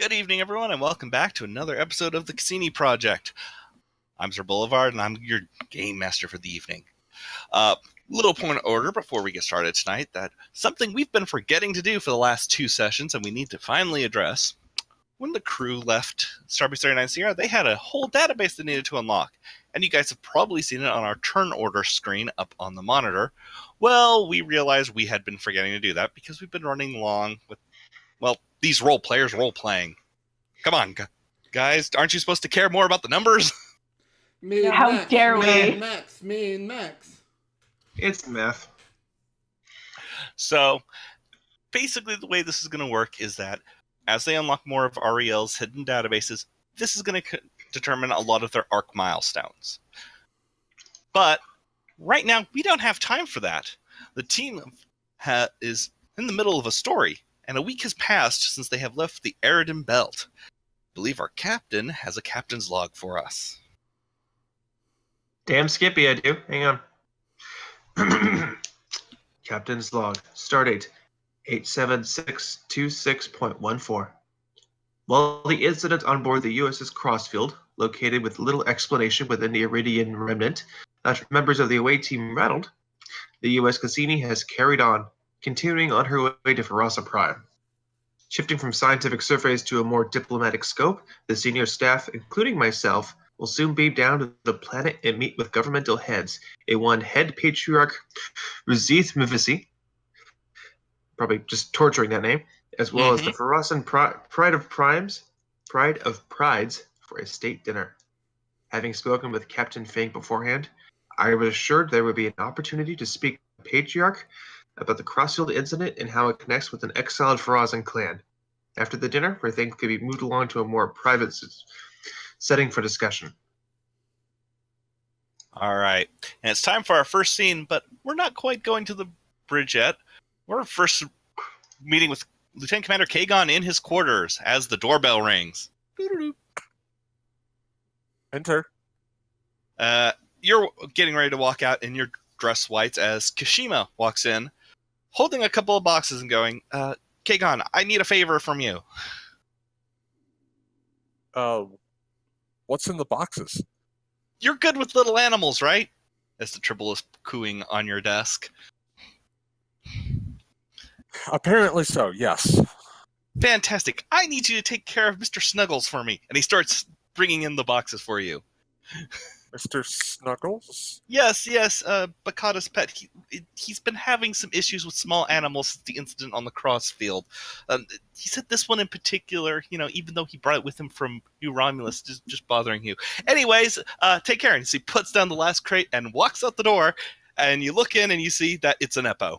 Good evening, everyone, and welcome back to another episode of the Cassini Project. I'm Sir Boulevard, and I'm your game master for the evening. Little point of order before we get started tonight, that something we've been forgetting to do for the last two sessions, and we need to finally address. When the crew left Starbase 39 Sierra, they had a whole database they needed to unlock, and you guys have probably seen it on our turn order screen up on the monitor. Well, we realized we had been forgetting to do that because we've been running long with, well, these role players role-playing. Come on, guys, aren't you supposed to care more about the numbers? How dare we? Max. It's meth. So, basically the way this is going to work is that as they unlock more of REL's hidden databases, this is going to determine a lot of their arc milestones. But right now, we don't have time for that. The team is in the middle of a story, and a week has passed since they have left the Eridan Belt. I believe our captain has a captain's log for us. Damn Skippy, I do. Hang on. Captain's log. Stardate 87626.14. While the incident on board the USS Crossfield, located with little explanation within the Iridian remnant, left members of the away team rattled, the US Cassini has carried on, continuing on her way to Ferasa Prime. Shifting from scientific surveys to a more diplomatic scope, the senior staff, including myself, will soon be down to the planet and meet with governmental heads, a head patriarch, Razith Mivisi, probably just torturing that name, as well as the Ferasan Pride of Prides for a state dinner. Having spoken with Captain Fang beforehand, I was assured there would be an opportunity to speak to the patriarch about the Crossfield incident and how it connects with an exiled Ferasan clan. After the dinner, where things could be moved along to a more private setting for discussion. All right, and it's time for our first scene, but we're not quite going to the bridge yet. We're first meeting with Lieutenant Commander Kagon in his quarters as the doorbell rings. Enter. You're getting ready to walk out in your dress whites as Kashima walks in, holding a couple of boxes and going, Kagon, I need a favor from you. What's in the boxes? You're good with little animals, right? As the Tribble is cooing on your desk. Apparently so, yes. Fantastic. I need you to take care of Mr. Snuggles for me. And he starts bringing in the boxes for you. Mr. Snuggles? Yes, Bakata's pet. He's been having some issues with small animals since the incident on the Crossfield. He said this one in particular, even though he brought it with him from New Romulus, just bothering you. Anyways, take care. And so he puts down the last crate and walks out the door, and you look in and you see that it's an eppo.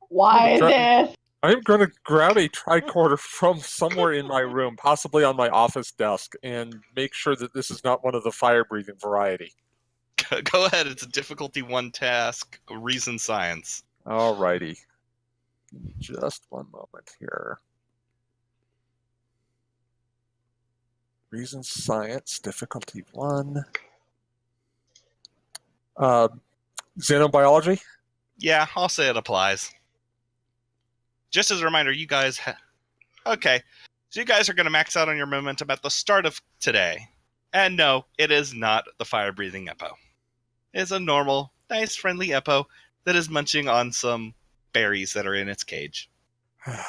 Why this? I'm going to grab a tricorder from somewhere in my room, possibly on my office desk, and make sure that this is not one of the fire-breathing variety. Go ahead. It's a difficulty 1 task, reason science. Alrighty. Just one moment here. Reason science, difficulty 1. Xenobiology? Yeah, I'll say it applies. Just as a reminder, you guys okay, so you guys are going to max out on your momentum at the start of today. And no, it is not the fire-breathing eppo. It's a normal, nice, friendly eppo that is munching on some berries that are in its cage. I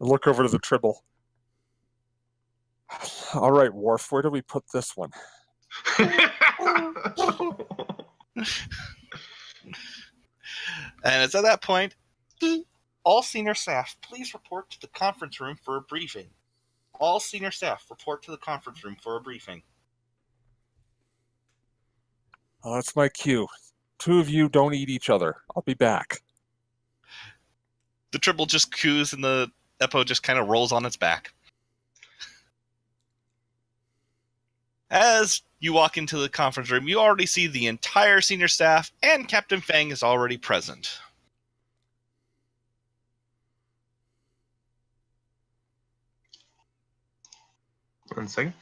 look over to the Tribble. All right, Worf, where do we put this one? And it's at that point, all senior staff, please report to the conference room for a briefing. All senior staff, report to the conference room for a briefing. Oh, that's my cue. 2 of you don't eat each other. I'll be back. The Tribble just coos and the eppo just kind of rolls on its back. As you walk into the conference room, you already see the entire senior staff, and Captain Fang is already present. One second.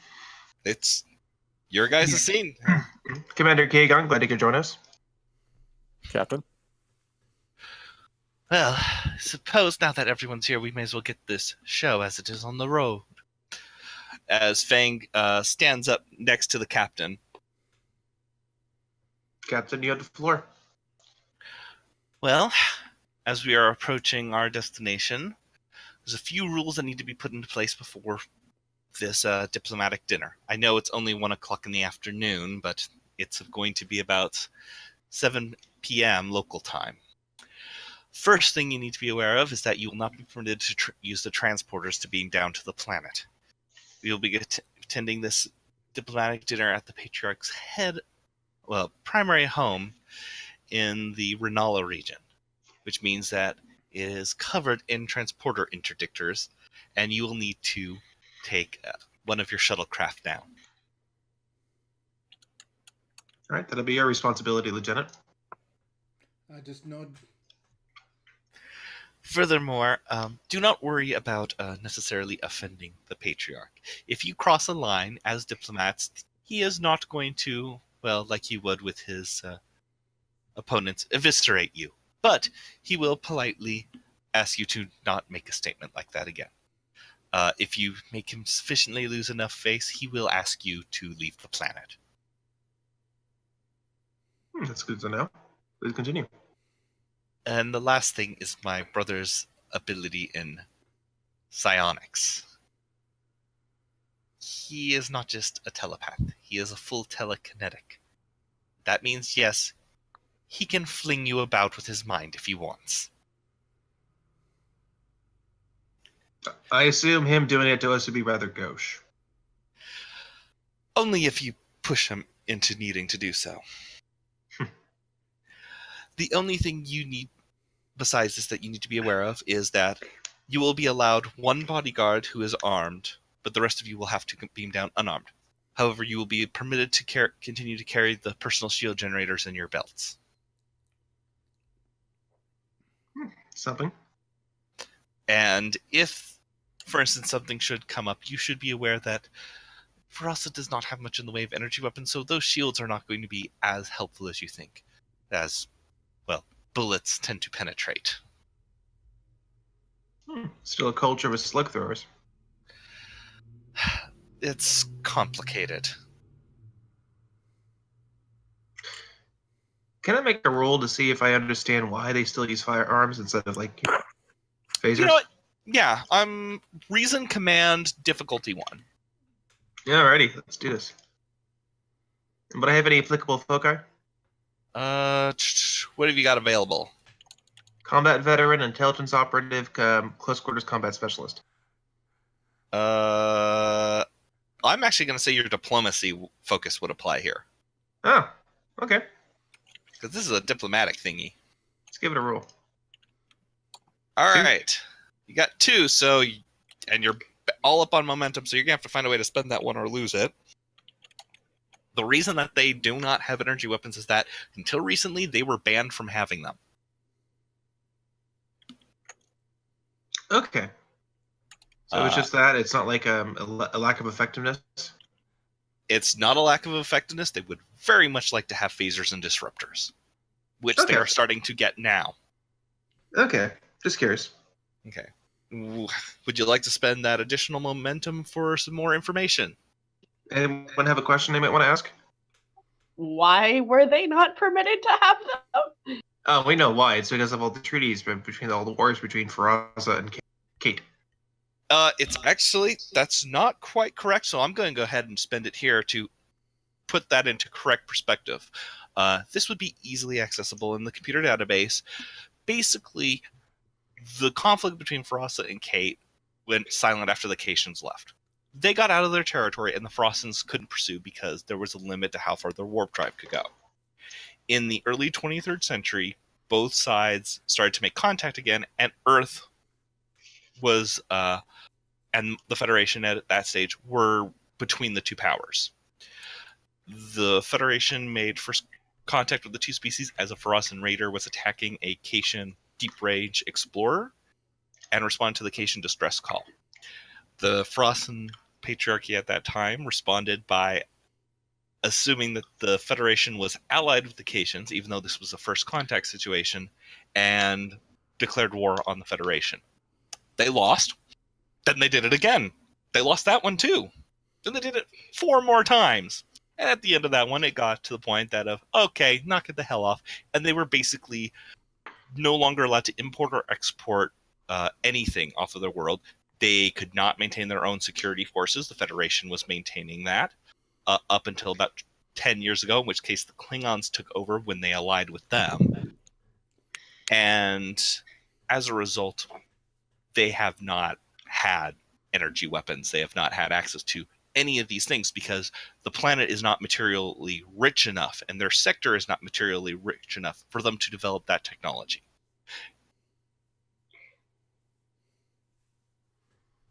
It's your guys' scene. Commander Kagon, glad you could join us. Captain? Well, suppose now that everyone's here, we may as well get this show as it is on the road. As Fang stands up next to the captain. Captain, you have the floor. Well, as we are approaching our destination, there's a few rules that need to be put into place before this diplomatic dinner. I know it's only 1 o'clock in the afternoon, but it's going to be about 7 p.m. local time. First thing you need to be aware of is that you will not be permitted to use the transporters to beam down to the planet. We will be attending this diplomatic dinner at the Patriarch's primary home in the Renala region, which means that it is covered in transporter interdictors, and you will need to take one of your shuttlecraft down. All right, that'll be your responsibility, Lieutenant. I just nod. Furthermore, do not worry about necessarily offending the Patriarch. If you cross a line as diplomats, he is not going to, well, like he would with his opponents, eviscerate you. But he will politely ask you to not make a statement like that again. If you make him sufficiently lose enough face, he will ask you to leave the planet. That's good to know. Please continue. And the last thing is my brother's ability in psionics. He is not just a telepath. He is a full telekinetic. That means, yes, he can fling you about with his mind if he wants. I assume him doing it to us would be rather gauche. Only if you push him into needing to do so. The only thing you need, besides this, that you need to be aware of is that you will be allowed one bodyguard who is armed, but the rest of you will have to beam down unarmed. However, you will be permitted to continue to carry the personal shield generators in your belts. Something. And if, for instance, something should come up, you should be aware that Ferasa does not have much in the way of energy weapons, so those shields are not going to be as helpful as you think, as, well, bullets tend to penetrate. Still a culture with slug throwers. It's complicated. Can I make a roll to see if I understand why they still use firearms instead of, like, phasers? You know what? Yeah, reason, command, difficulty 1. Yeah, alrighty, let's do this. But I have any applicable foci? What have you got available? Combat veteran, intelligence operative, close quarters combat specialist. I'm actually going to say your diplomacy focus would apply here. Oh, okay. Because this is a diplomatic thingy. Let's give it a roll. All 2. right. You got 2, and you're all up on momentum, so you're going to have to find a way to spend that one or lose it. The reason that they do not have energy weapons is that until recently, they were banned from having them. Okay. So it's just that? It's not like a lack of effectiveness? It's not a lack of effectiveness. They would very much like to have phasers and disruptors, which they are starting to get now. Okay. Just curious. Okay. Would you like to spend that additional momentum for some more information? Anyone have a question they might want to ask? Why were they not permitted to have them? Oh, we know why. It's because of all the treaties between all the wars between Ferasa and Kate. It's actually, that's not quite correct, so I'm going to go ahead and spend it here to put that into correct perspective. This would be easily accessible in the computer database. Basically, the conflict between Ferasa and Kate went silent after the Cations left. They got out of their territory, and the Ferasans couldn't pursue because there was a limit to how far their warp drive could go. In the early 23rd century, both sides started to make contact again, and Earth was, and the Federation at that stage were between the two powers. The Federation made first contact with the two species as a Ferasan raider was attacking a Caitian deep range explorer and responded to the Caitian distress call. The Ferasan Patriarchy at that time responded by assuming that the Federation was allied with the Caitians, even though this was a first contact situation, and declared war on the Federation. They lost. Then they did it again. They lost that one too. Then they did it 4 more times. And at the end of that one, it got to the point that okay, knock it the hell off. And they were basically no longer allowed to import or export anything off of the world. They could not maintain their own security forces. The Federation was maintaining that up until about 10 years ago, in which case the Klingons took over when they allied with them. And as a result, they have not had energy weapons. They have not had access to any of these things because the planet is not materially rich enough and their sector is not materially rich enough for them to develop that technology.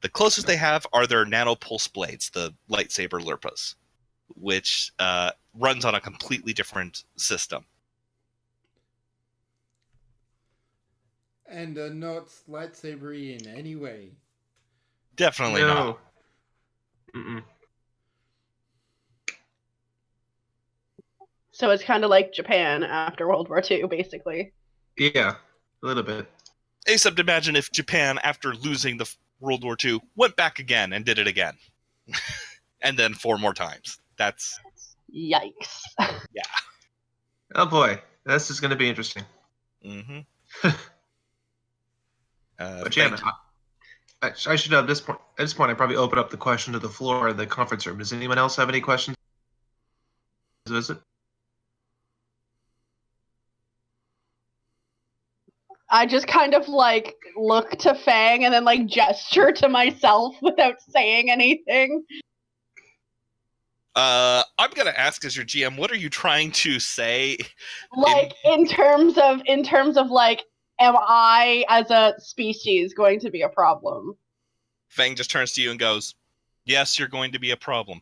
The closest they have are their nanopulse blades, the lightsaber Lurpas, which runs on a completely different system. And not lightsabery in any way. Definitely not. Mm-mm. So it's kind of like Japan after World War II, basically. Yeah, a little bit. Except imagine if Japan, after losing the World War II, went back again and did it again. And then 4 more times. That's... Yikes. Yeah. Oh boy, this is going to be interesting. Mm-hmm. But yeah, I should at this point. At this point, I probably open up the question to the floor of the conference room. Does anyone else have any questions? Visit. I just kind of like look to Fang and then like gesture to myself without saying anything. I'm gonna ask as your GM, what are you trying to say? Like in terms of like, am I as a species going to be a problem? Fang just turns to you and goes, yes, you're going to be a problem.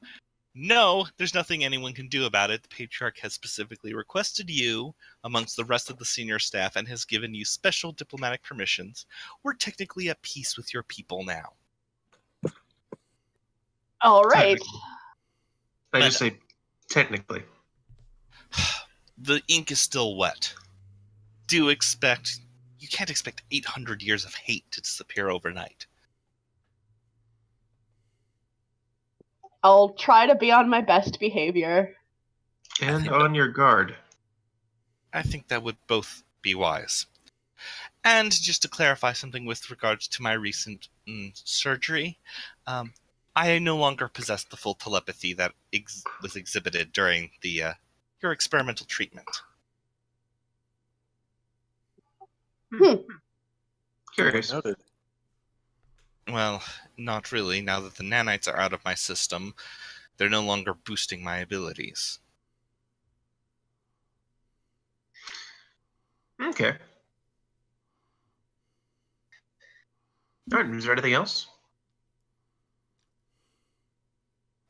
No, there's nothing anyone can do about it. The Patriarch has specifically requested you amongst the rest of the senior staff and has given you special diplomatic permissions. We're technically at peace with your people now. All right. I just say technically. The ink is still wet. You can't expect 800 years of hate to disappear overnight. I'll try to be on my best behavior. And on your guard. I think that would both be wise. And just to clarify something with regards to my recent surgery, I no longer possess the full telepathy that was exhibited during your experimental treatment. Curious. Noted. Well, not really. Now that the nanites are out of my system, they're no longer boosting my abilities. Okay. All right, is there anything else?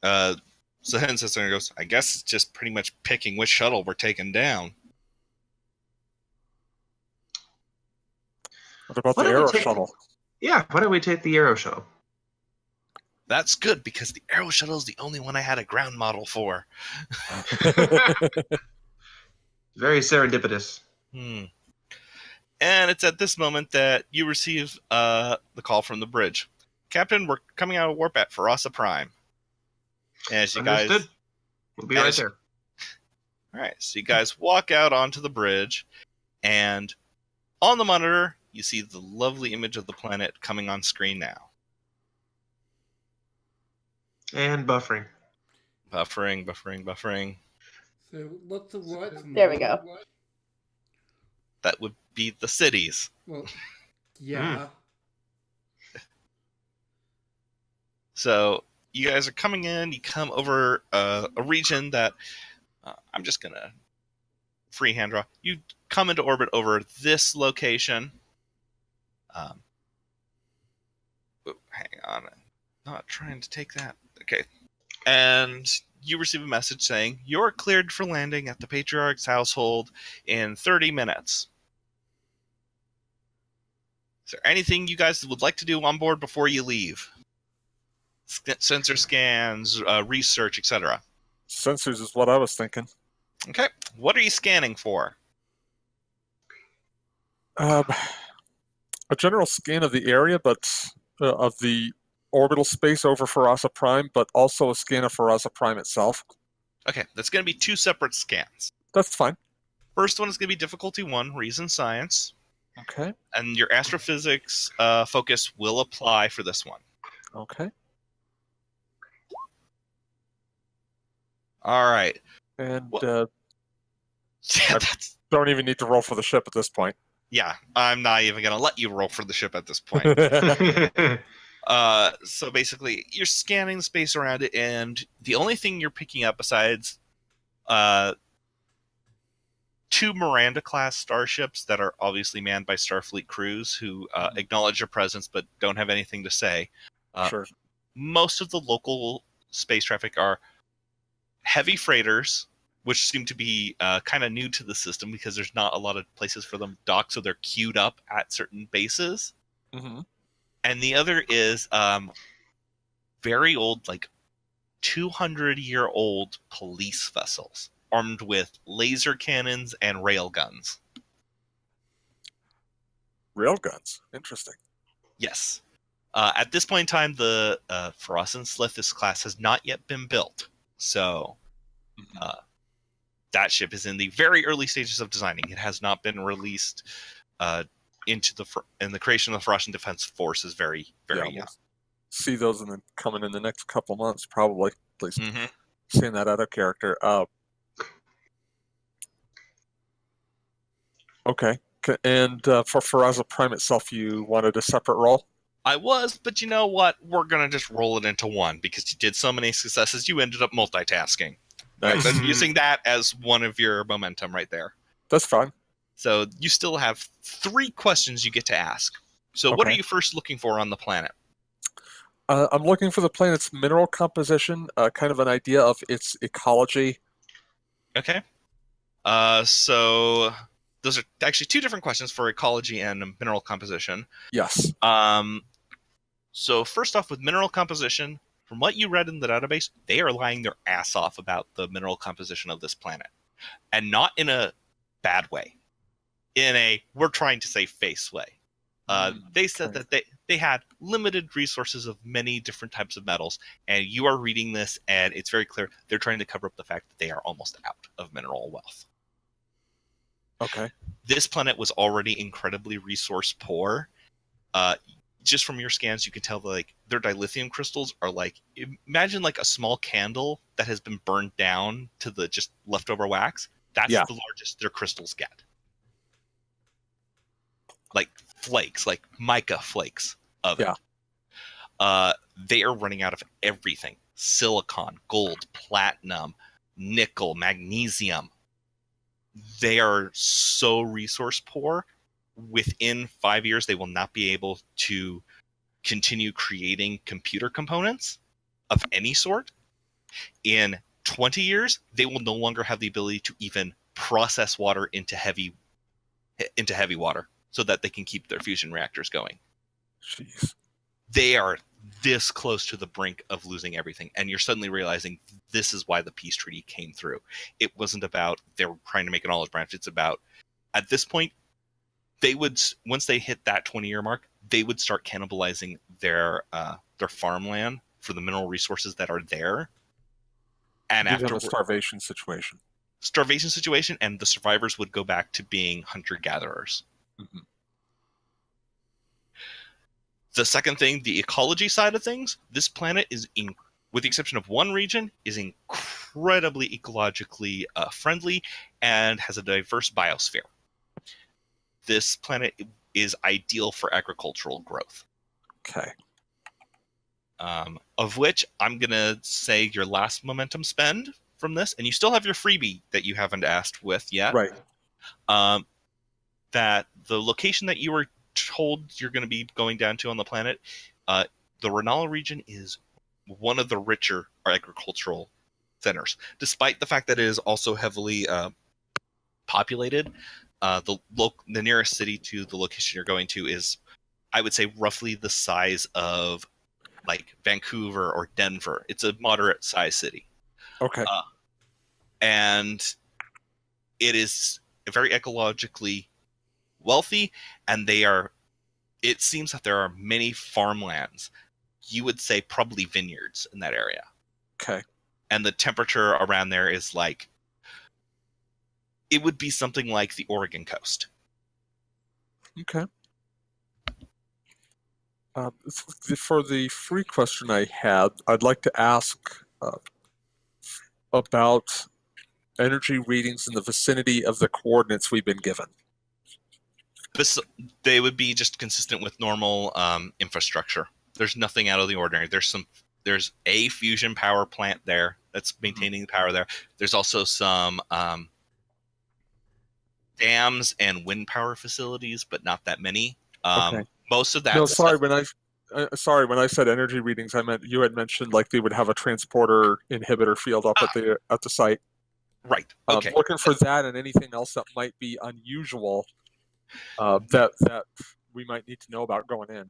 So Hen sits there and goes, I guess it's just pretty much picking which shuttle we're taking down. What about Why the don't we Aero take- Shuttle? Yeah, why don't we take the Aero Shuttle? That's good, because the Aero Shuttle is the only one I had a ground model for. Very serendipitous. And it's at this moment that you receive the call from the bridge. Captain, we're coming out of warp at Ferasa Prime. And as you guys... Understood. We'll be right there. Alright, so you guys walk out onto the bridge, and on the monitor, you see the lovely image of the planet coming on screen now. And buffering. Buffering. So lots of whites. There we go. That would be the cities. Well, yeah. So you guys are coming in, you come over a region that I'm just going to freehand draw. You come into orbit over this location. Hang on. I'm not trying to take that. Okay. And you receive a message saying, you're cleared for landing at the Patriarch's household in 30 minutes. Is there anything you guys would like to do on board before you leave? Sensor scans, research, etc. Sensors is what I was thinking. Okay. What are you scanning for? A general scan of the area, but of the orbital space over Ferasa Prime, but also a scan of Ferasa Prime itself. Okay, that's going to be 2 separate scans. That's fine. First one is going to be difficulty 1, reason science, Okay. and your astrophysics focus will apply for this one. Okay. All right. And Yeah, don't even need to roll for the ship at this point. yeah, I'm not even going to let you roll for the ship at this point. So basically, you're scanning the space around it, and the only thing you're picking up besides 2 Miranda-class starships that are obviously manned by Starfleet crews who acknowledge your presence but don't have anything to say. Sure. Most of the local space traffic are heavy freighters, which seem to be kind of new to the system because there's not a lot of places for them to dock, so they're queued up at certain bases. Mm-hmm. And the other is very old, like 200-year-old police vessels armed with laser cannons and rail guns. Railguns. Interesting. Yes. At this point in time, the Ferasa Slithis class has not yet been built. So that ship is in the very early stages of designing. It has not been released into the creation of the Ferasian Defense Force is very, very young. We'll see those coming in the next couple months, probably. At least Mm-hmm. seeing that other character. Okay. And for Ferasa Prime itself, you wanted a separate roll? I was, but you know what? We're going to just roll it into 1 because you did so many successes, you ended up multitasking. Nice. Right? Using that as one of your momentum right there. That's fine. So you still have 3 questions you get to ask. So what are Okay. you first looking for on the planet? I'm looking for the planet's mineral composition, kind of an idea of its ecology. Okay. So those are actually 2 different questions for ecology and mineral composition. Yes. So first off, with mineral composition, from what you read in the database, they are lying their ass off about the mineral composition of this planet. And not in a bad way. In a, we're trying to save face way. They said okay. that they had limited resources of many different types of metals, and you are reading this, and it's very clear they're trying to cover up the fact that they are almost out of mineral wealth. Okay. This planet was already incredibly resource poor. Just from your scans, you can tell that, like, their dilithium crystals are like, imagine like a small candle that has been burned down to the just leftover wax. That's Yeah. the largest their crystals get. Like flakes, like mica flakes of it. They are running out of everything. Silicon, gold, platinum, nickel, magnesium. They are so resource poor. Within 5 years, they will not be able to continue creating computer components of any sort. In 20 years, they will no longer have the ability to even process water into heavy water so that they can keep their fusion reactors going. Jeez. They are this close to the brink of losing everything, and you're suddenly realizing this is why the peace treaty came through. It wasn't about they were trying to make a knowledge branch. It's about, at this point, they would, once they hit that 20-year mark, they would start cannibalizing their farmland for the mineral resources that are there. And Give them after a starvation situation. And the survivors would go back to being hunter-gatherers. Mm-hmm. The second thing, the ecology side of things, this planet is, with the exception of one region, is incredibly ecologically friendly and has a diverse biosphere. This planet is ideal for agricultural growth. Okay. Of which I'm going to say your last momentum spend from this, and you still have your freebie that you haven't asked with yet. Right. That the location that you were told you're going to be going down to on the planet, the Renala region is one of the richer agricultural centers, despite the fact that it is also heavily populated. The nearest city to the location you're going to is, I would say, roughly the size of like Vancouver or Denver. It's a moderate sized city. Okay. And it is very ecologically wealthy, and they are it seems that there are many farmlands. You would say probably vineyards in that area. Okay. And the temperature around there is like, it would be something like the Oregon coast. Okay. For the free question I had, I'd like to ask about energy readings in the vicinity of the coordinates we've been given. They would be just consistent with normal infrastructure. There's nothing out of the ordinary. There's a fusion power plant there that's maintaining the power there. There's also some dams and wind power facilities, but not that many. Okay. Most of that. No, sorry. When I said energy readings, I meant you had mentioned like they would have a transporter inhibitor field up at the site. Right. Okay. Looking for that and anything else that might be unusual that we might need to know about going in.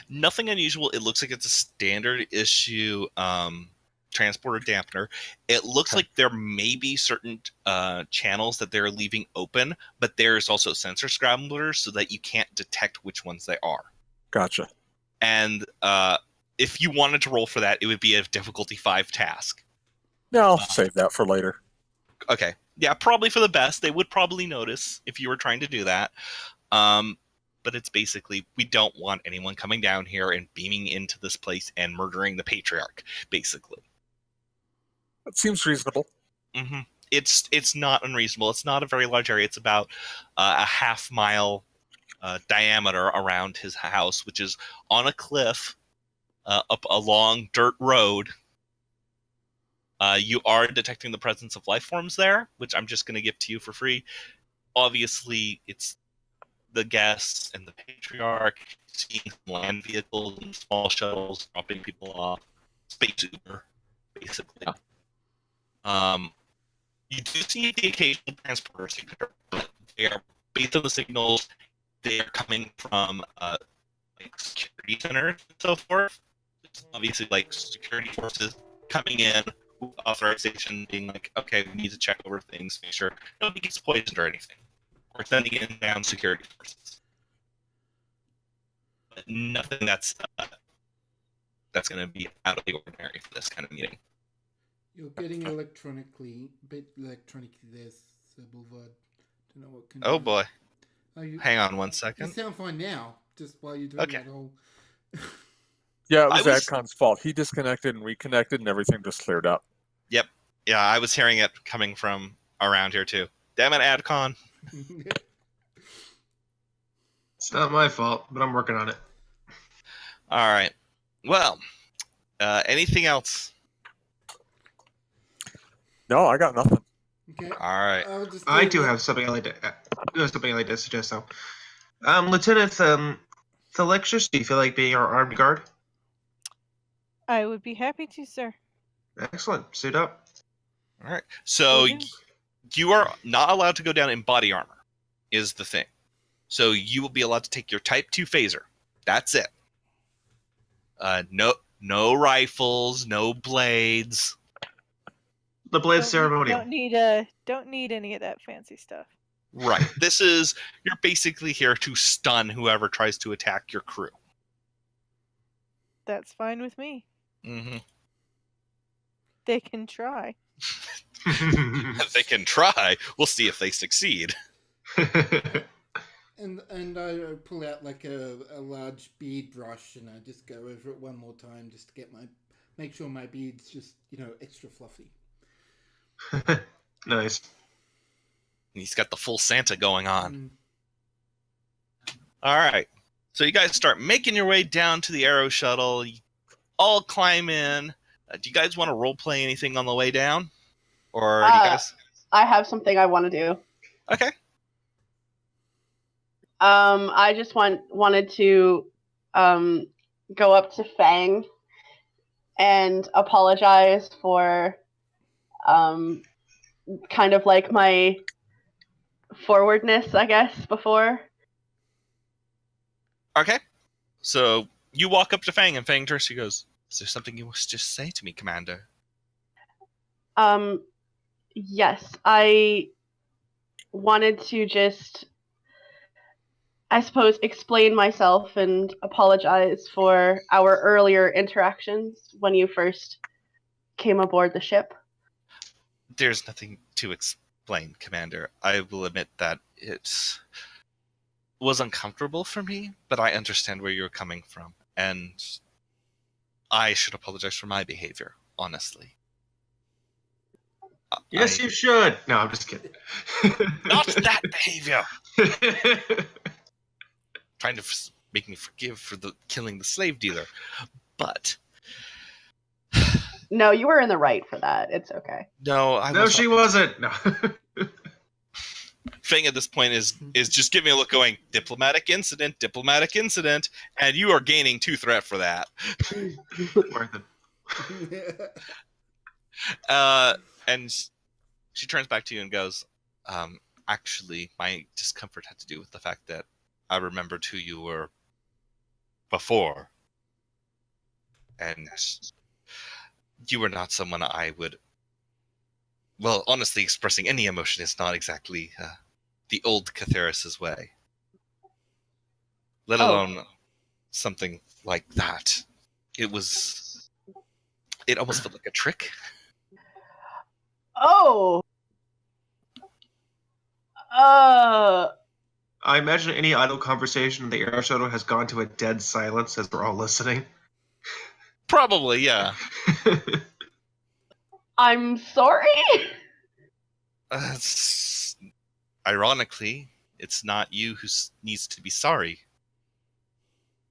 Nothing unusual. It looks like it's a standard issue transporter dampener. It looks like there may be certain channels that they're leaving open, but there's also sensor scramblers so that you can't detect which ones they are. Gotcha. And if you wanted to roll for that, it would be a difficulty 5 task. No, I'll save that for later. Okay. Yeah, probably for the best. They would probably notice if you were trying to do that. But it's basically, we don't want anyone coming down here and beaming into this place and murdering the patriarch, basically. That seems reasonable. Mm-hmm. It's not unreasonable. It's not a very large area. It's about a half-mile diameter around his house, which is on a cliff up a long dirt road. You are detecting the presence of life forms there, which I'm just going to give to you for free. Obviously, it's the guests and the patriarch, seeing land vehicles and small shuttles dropping people off, space Uber, basically. You do see the occasional transporter signature, but they are, based on the signals, they are coming from like security centers and so forth. It's obviously like security forces coming in, with authorization being like, okay, we need to check over things, make sure nobody gets poisoned or anything. We're sending in down security forces. But nothing that's going to be out of the ordinary for this kind of meeting. You're getting electronically there, Sir Boulevard. Don't know what can Oh do. boy. You, Hang on one you second. sound fine now, just while you're doing that whole... Yeah, it was Adcon's fault. He disconnected and reconnected and everything just cleared up. Yep. Yeah, I was hearing it coming from around here too. Damn it, Adcon. It's not my fault, but I'm working on it. All right. Well, anything else? No, I got nothing. Okay. All right. I do have something I'd like to suggest, though. Lieutenant Thelexus, do you feel like being our armed guard? I would be happy to, sir. Excellent. Suit up. All right. So you are not allowed to go down in body armor, is the thing. So you will be allowed to take your Type 2 phaser. That's it. No rifles, no blades. The blade ceremonial. Don't need any of that fancy stuff. Right. You're basically here to stun whoever tries to attack your crew. That's fine with me. Mm-hmm. They can try. They can try. We'll see if they succeed. And I pull out like a large bead brush and I just go over it one more time just to make sure my bead's just, extra fluffy. Nice. He's got the full Santa going on. All right. So you guys start making your way down to the Aero Shuttle. You all climb in. Do you guys want to role play anything on the way down? Or do you guys... I have something I want to do. Okay. I just wanted to go up to Fang and apologize for kind of like my forwardness, I guess, before. Okay. So you walk up to Fang and Fang turns to you and goes, "Is there something you must just say to me, Commander?" Yes, I wanted to just I suppose, explain myself and apologize for our earlier interactions when you first came aboard the ship. There's nothing to explain, Commander. I will admit that it was uncomfortable for me, but I understand where you're coming from, and I should apologize for my behavior, honestly. Yes, you should. No, I'm just kidding. Not that behavior! Trying to make me forgive for killing the slave dealer, but... No, you were in the right for that. It's okay. No, she wasn't. No. Fang at this point is just giving me a look going, diplomatic incident, and you are gaining 2 threat for that. Worth it. And she turns back to you and goes, actually, my discomfort had to do with the fact that I remembered who you were before. And you were not someone I would... Well, honestly, expressing any emotion is not exactly the old Catharis' way. Let alone something like that. It almost felt like a trick. Oh! I imagine any idle conversation in the air shuttle has gone to a dead silence as we're all listening. Probably, yeah. I'm sorry? Ironically, it's not you who needs to be sorry.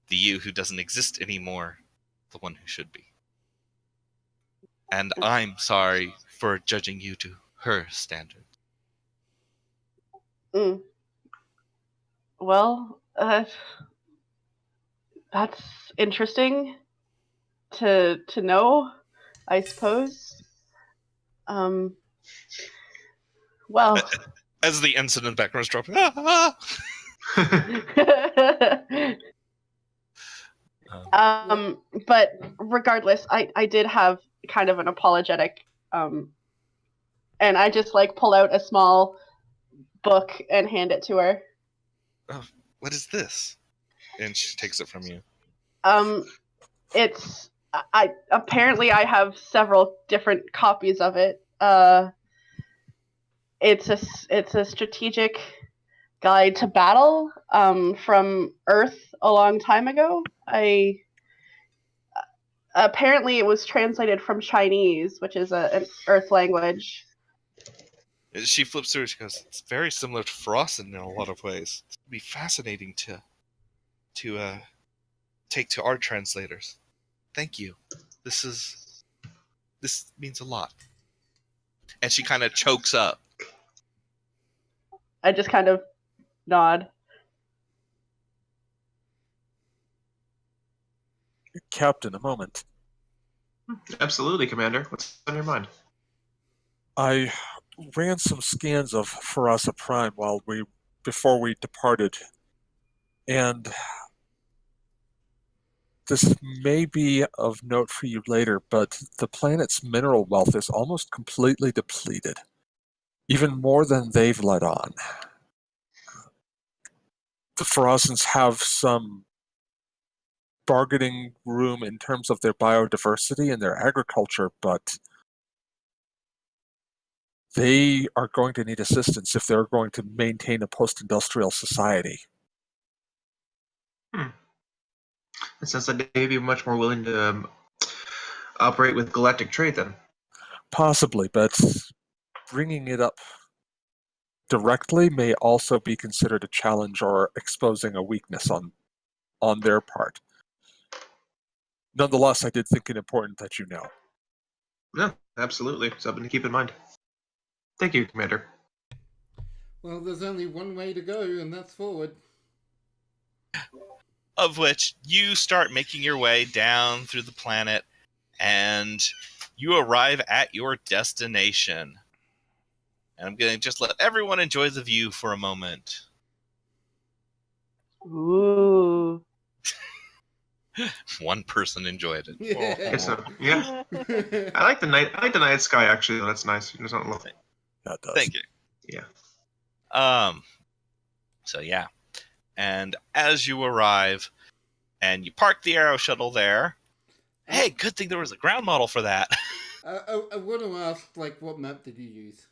The you who doesn't exist anymore, the one who should be. And I'm sorry for judging you to her standard. Well, that's interesting to know, I suppose. Well, as the incident background is dropping, but regardless, I did have kind of an apologetic, and I just pull out a small book and hand it to her. Oh, what is this? And she takes it from you. It's apparently I have several different copies of it. It's a strategic guide to battle from Earth a long time ago. Apparently it was translated from Chinese, which is an Earth language. She flips through. She goes, "It's very similar to Ferasa in a lot of ways. It'd be fascinating to take to our translators. Thank you. This means a lot." And she kind of chokes up. I just kind of nod. Captain, a moment. Absolutely, Commander. What's on your mind? I ran some scans of Ferasa Prime before we departed, and this may be of note for you later, but the planet's mineral wealth is almost completely depleted, even more than they've let on. The Ferasans have some bargaining room in terms of their biodiversity and their agriculture, but they are going to need assistance if they're going to maintain a post-industrial society. It sounds like they'd be much more willing to operate with galactic trade then. Possibly, but bringing it up directly may also be considered a challenge or exposing a weakness on their part. Nonetheless, I did think it important that you know. No, absolutely. Something to keep in mind. Thank you, Commander. Well, there's only one way to go, and that's forward. Of which you start making your way down through the planet, and you arrive at your destination. And I'm going to just let everyone enjoy the view for a moment. Ooh. One person enjoyed it. Yeah. So, yeah. I like the night sky actually. That's nice. There's not lovely. That does. Thank you. Yeah. So yeah. And as you arrive, and you park the Aero Shuttle there, hey, good thing there was a ground model for that. I want to ask, like, what map did you use?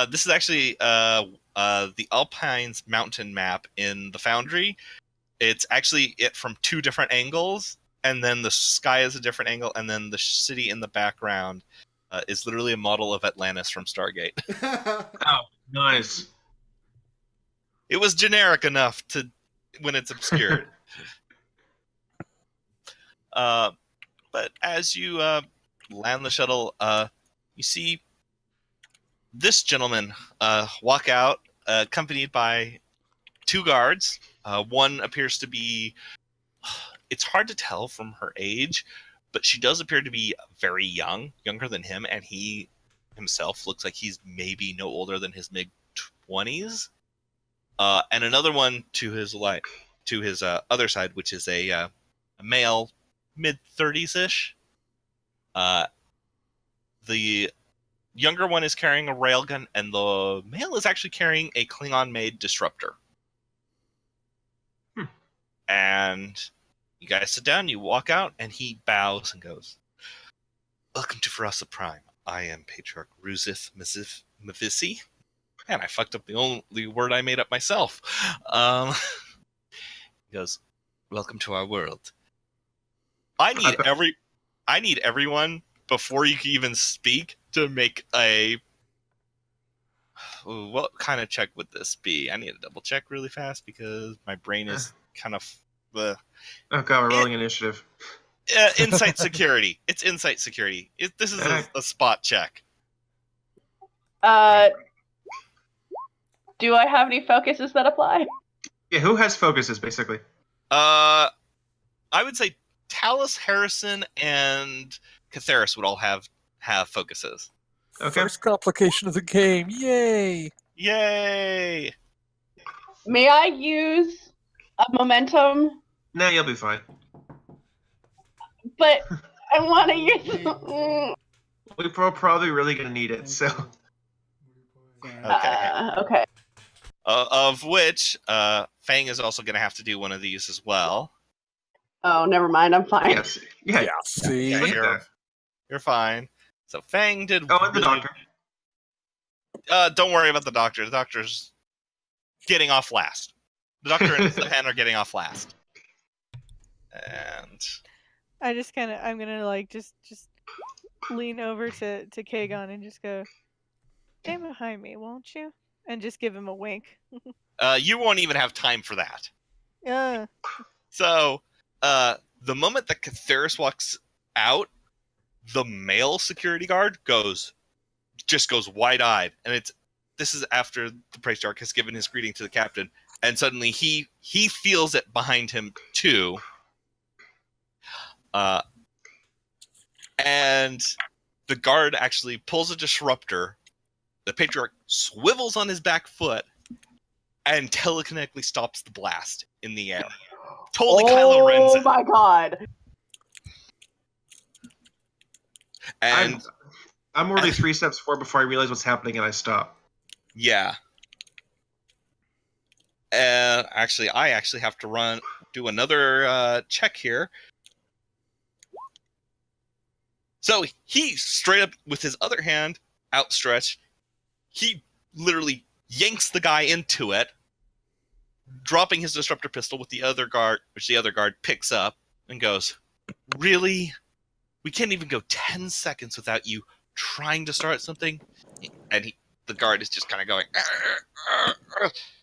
This is actually the Alpines mountain map in the Foundry. It's actually it from two different angles, and then the sky is a different angle, and then the city in the background is literally a model of Atlantis from Stargate. Oh, nice. It was generic enough to when it's obscured. But as you land the shuttle, you see this gentleman walk out, accompanied by two guards. One appears to be... It's hard to tell from her age, but she does appear to be very young, younger than him, and he himself looks like he's maybe no older than his mid-20s. And another one to his other side, which is a male, mid-30s-ish. The younger one is carrying a railgun, and the male is actually carrying a Klingon-made disruptor. And you guys sit down, you walk out, and he bows and goes, "Welcome to Ferasa Prime. I am Patriarch Ruzith Mavisi." And I fucked up the only word I made up myself. He goes, "Welcome to our world. I need everyone before you can even speak to make a... What kind of check would this be? I need to double check really fast because my brain is kind of... Oh god, we're rolling initiative. Insight security. It's insight security. This is a spot check. Do I have any focuses that apply? Yeah, who has focuses, basically? I would say Talus, Harrison, and Catheris would all have focuses. Okay. First complication of the game. Yay! Yay! May I use a momentum? Nah, you'll be fine. But I want to use... We're probably really going to need it, so... Okay. Of which, Fang is also going to have to do one of these as well. Oh, never mind. I'm fine. Yes. Yeah. See? Yeah, you're fine. So Fang did... Oh, and the doctor. Don't worry about the doctor. The doctor's getting off last. The doctor and the pen are getting off last. And... I'm gonna like just lean over to Kagon and just go, "Stand behind me, won't you?" And just give him a wink. You won't even have time for that. Yeah. So, the moment that Catheris walks out, the male security guard goes wide-eyed, and this is after the Patriarch has given his greeting to the captain, and suddenly he feels it behind him too. And the guard actually pulls a disruptor. The Patriarch swivels on his back foot and telekinetically stops the blast in the air. Totally Kylo Ren's it. Oh my god. And I'm already 3 steps forward before I realize what's happening and I stop. yeah. Actually, I have to do another check here. So he straight up, with his other hand outstretched, he literally yanks the guy into it, dropping his disruptor pistol with the other guard, which the other guard picks up and goes, "Really? We can't even go 10 seconds without you trying to start something?" And the guard is just kind of going,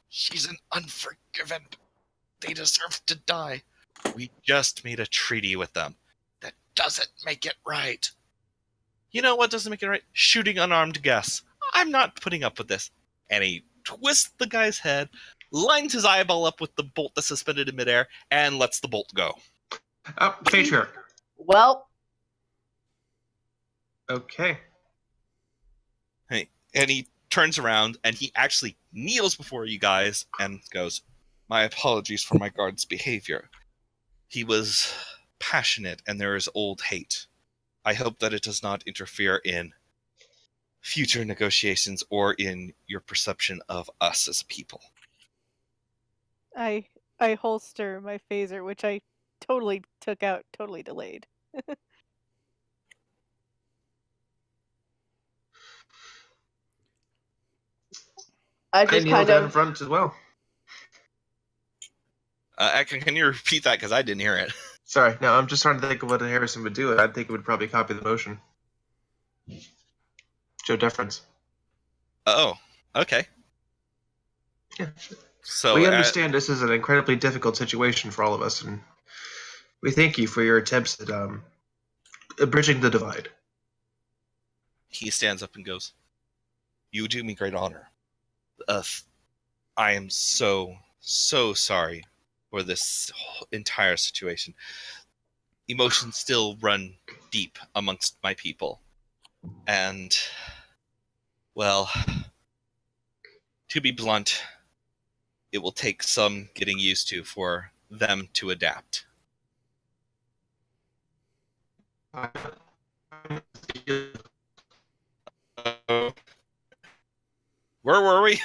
"She's an unforgiven. They deserve to die. We just made a treaty with them. That doesn't make it right." "You know what doesn't make it right? Shooting unarmed guests. I'm not putting up with this." And he twists the guy's head, lines his eyeball up with the bolt that's suspended in midair, and lets the bolt go. Patriarch. Well, Okay. And he turns around, and he actually kneels before you guys and goes, "My apologies for my guard's behavior. He was passionate, and there is old hate. I hope that it does not interfere in future negotiations or in your perception of us as a people." I holster my phaser, which I totally took out, totally delayed. I I just kneel kind down in of front as well. Can you repeat that? Because I didn't hear it. Sorry, no, I'm just trying to think of what Harrison would do. I think it would probably copy the motion. Show deference. Oh, okay. Yeah. So We understand this is an incredibly difficult situation for all of us, and we thank you for your attempts at bridging the divide. he stands up and goes, "You do me great honor. I am so sorry for this entire situation. Emotions still run deep amongst my people, and well, to be blunt, it will take some getting used to for them to adapt." Where were we?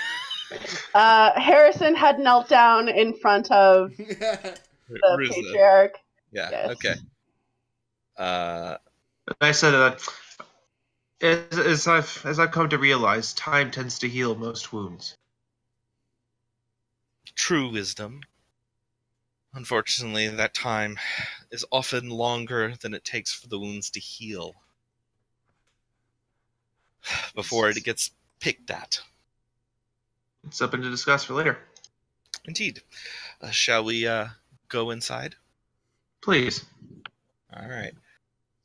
Harrison had knelt down in front of the patriarch. Yeah. Yes. Okay. I said as I've come to realize, time tends to heal most wounds. True wisdom. Unfortunately, that time is often longer than it takes for the wounds to heal before it gets picked at. It's something to discuss for later. Indeed. Shall we go inside? Please. All right.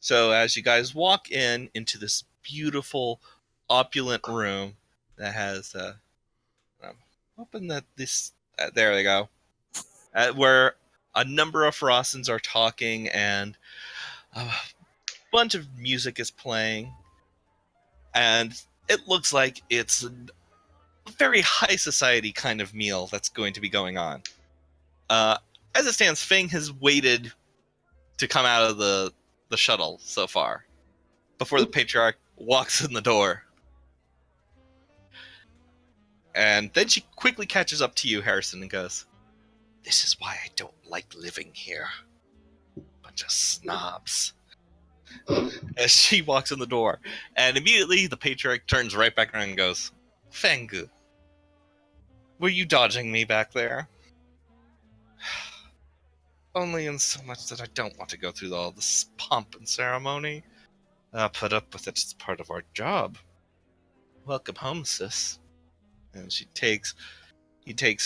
So as you guys walk into this beautiful, opulent room that has, hoping that this, there they go, where a number of Ferasans are talking and a bunch of music is playing, and it looks like it's a very high society kind of meal that's going to be going on. As it stands, Fing has waited to come out of the shuttle so far before the patriarch walks in the door. And then she quickly catches up to you, Harrison, and goes, "This is why I don't like living here. Bunch of snobs." As she walks in the door. And immediately the patriarch turns right back around and goes, "Fengu, were you dodging me back there?" "Only in so much that I don't want to go through all this pomp and ceremony. I'll put up with it, it's part of our job. Welcome home, sis." And he takes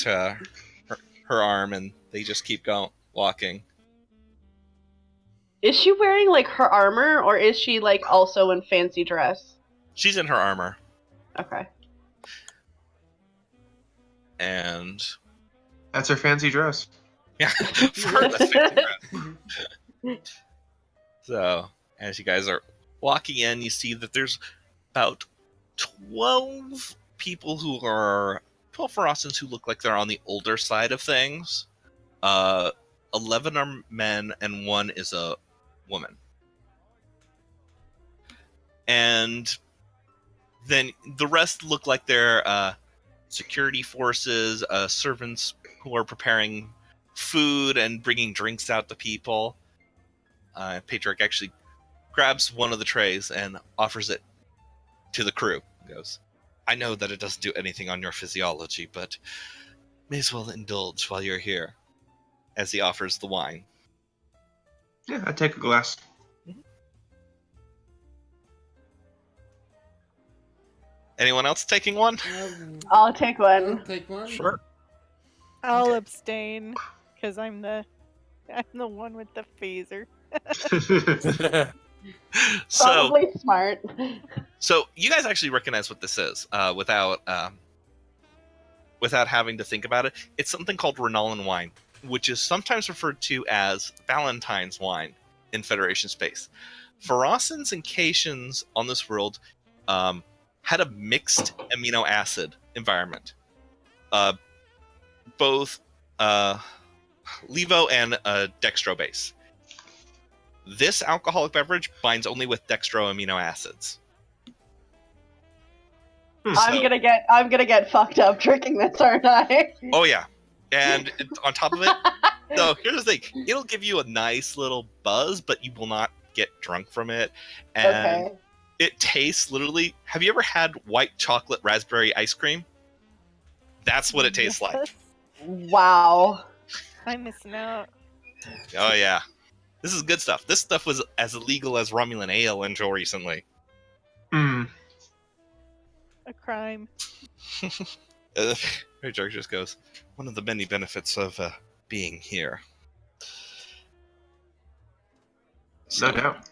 her arm, and they just keep walking. Is she wearing like her armor, or is she like also in fancy dress? She's in her armor. Okay. And That's her fancy dress. yeah, for her, that's fancy dress. So, as you guys are walking in, you see that there's about 12 people 12 Ferasans who look like they're on the older side of things. 11 are men, and 1 is a woman. And then the rest look like they're security forces, servants who are preparing food and bringing drinks out to people. Patriarch actually grabs one of the trays and offers it to the crew. He goes, "I know that it doesn't do anything on your physiology, but may as well indulge while you're here," as he offers the wine. Yeah, I take a glass. Anyone else taking one? I'll take one. I'll take one. Sure. I'll Okay. abstain because I'm the one with the phaser. So, Probably smart. so you guys actually recognize what this is without having to think about it. It's something called Renalan wine, which is sometimes referred to as Valentine's wine in Federation space. Ferasans and Caitians on this world had a mixed amino acid environment. Both levo and dextro base. This alcoholic beverage binds only with dextro amino acids. I'm gonna get fucked up drinking this, aren't I? Oh yeah. And on top of it, so here's the thing. It'll give you a nice little buzz, but you will not get drunk from it. And Okay. it tastes literally... Have you ever had white chocolate raspberry ice cream? That's what it tastes like. Yes. Wow. I'm missing out. Oh, yeah. This is good stuff. This stuff was as illegal as Romulan ale until recently. Hmm. A crime. George just goes, one of the many benefits of being here. No doubt.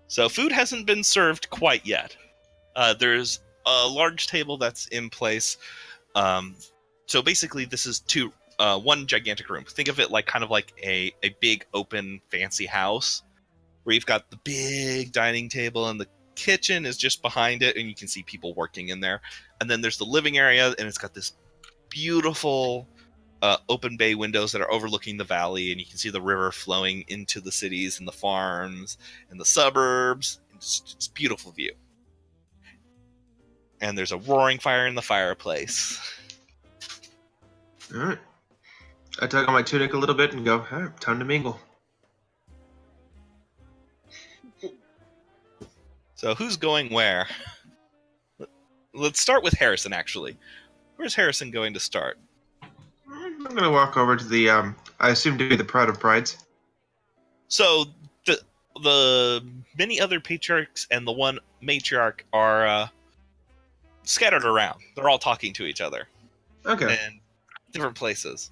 So food hasn't been served quite yet. There's a large table that's in place. So basically, this is one gigantic room. Think of it like kind of like a big open fancy house where you've got the big dining table and the kitchen is just behind it and you can see people working in there. And then there's the living area and it's got this beautiful open bay windows that are overlooking the valley, and you can see the river flowing into the cities and the farms and the suburbs. It's a beautiful view. And there's a roaring fire in the fireplace. All right. I tug on my tunic a little bit and go, all right, time to mingle. So who's going where? Let's start with Harrison, actually. Where's Harrison going to start? I'm going to walk over to the, I assume to be the Pride of Prides. So the many other patriarchs and the one matriarch are scattered around. They're all talking to each other. Okay. In different places.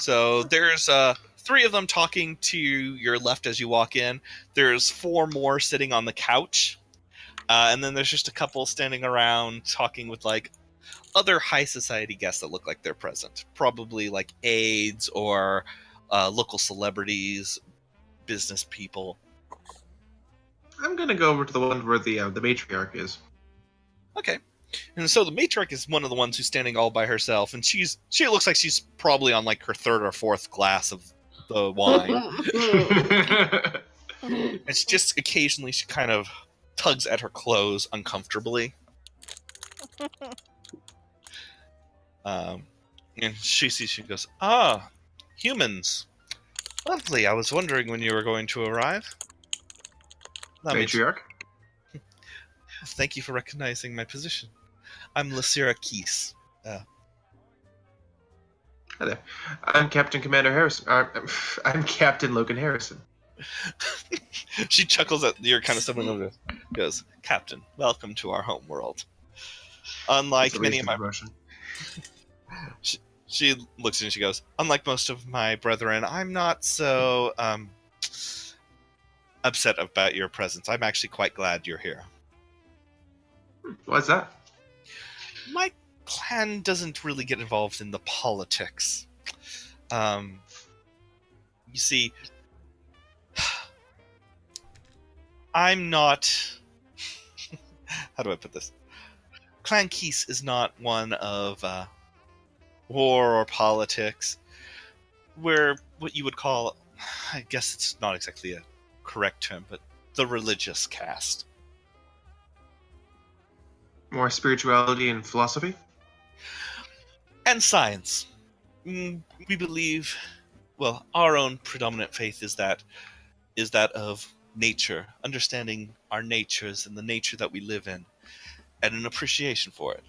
So there's 3 of them talking to your left as you walk in. There's 4 more sitting on the couch. And then there's just a couple standing around talking with like other high society guests that look like they're present. Probably like aides or local celebrities, business people. I'm going to go over to the one where the matriarch is. Okay. And so the matriarch is one of the ones who's standing all by herself, and she looks like she's probably on like her 3rd or 4th glass of the wine. And she just occasionally she kind of tugs at her clothes uncomfortably. And she goes, "Ah, humans. Lovely. I was wondering when you were going to arrive." That means- Matriarch? Thank you for recognizing my position. I'm Lysira Keese. Hi there. I'm Captain Commander Harrison. I'm Captain Logan Harrison. She chuckles at your kind of stumbling over. Goes, "Captain, welcome to our home world. Unlike That's at many least of my..." in Russian. She looks and she goes, "Unlike most of my brethren, I'm not so upset about your presence. I'm actually quite glad you're here. What's that? My clan doesn't really get involved in the politics. You see, I'm not... How do I put this? Clan Keese is not one of war or politics. We're what you would call, I guess it's not exactly a correct term, but the religious caste. More spirituality and philosophy? And science. We believe, well, our own predominant faith is that of nature, understanding our natures and the nature that we live in, and an appreciation for it.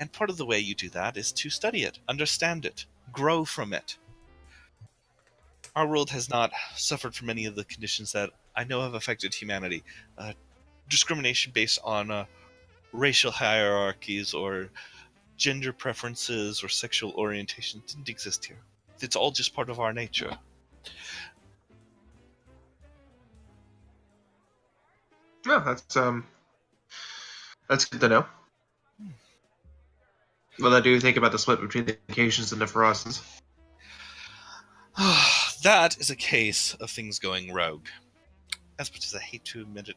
And part of the way you do that is to study it, understand it, grow from it. Our world has not suffered from any of the conditions that I know have affected humanity. Discrimination based on racial hierarchies or gender preferences or sexual orientation didn't exist here. It's all just part of our nature. No, that's good to know. What I do think about the split between the Acacians and the Ferasans. That is a case of things going rogue. As much as I hate to admit it,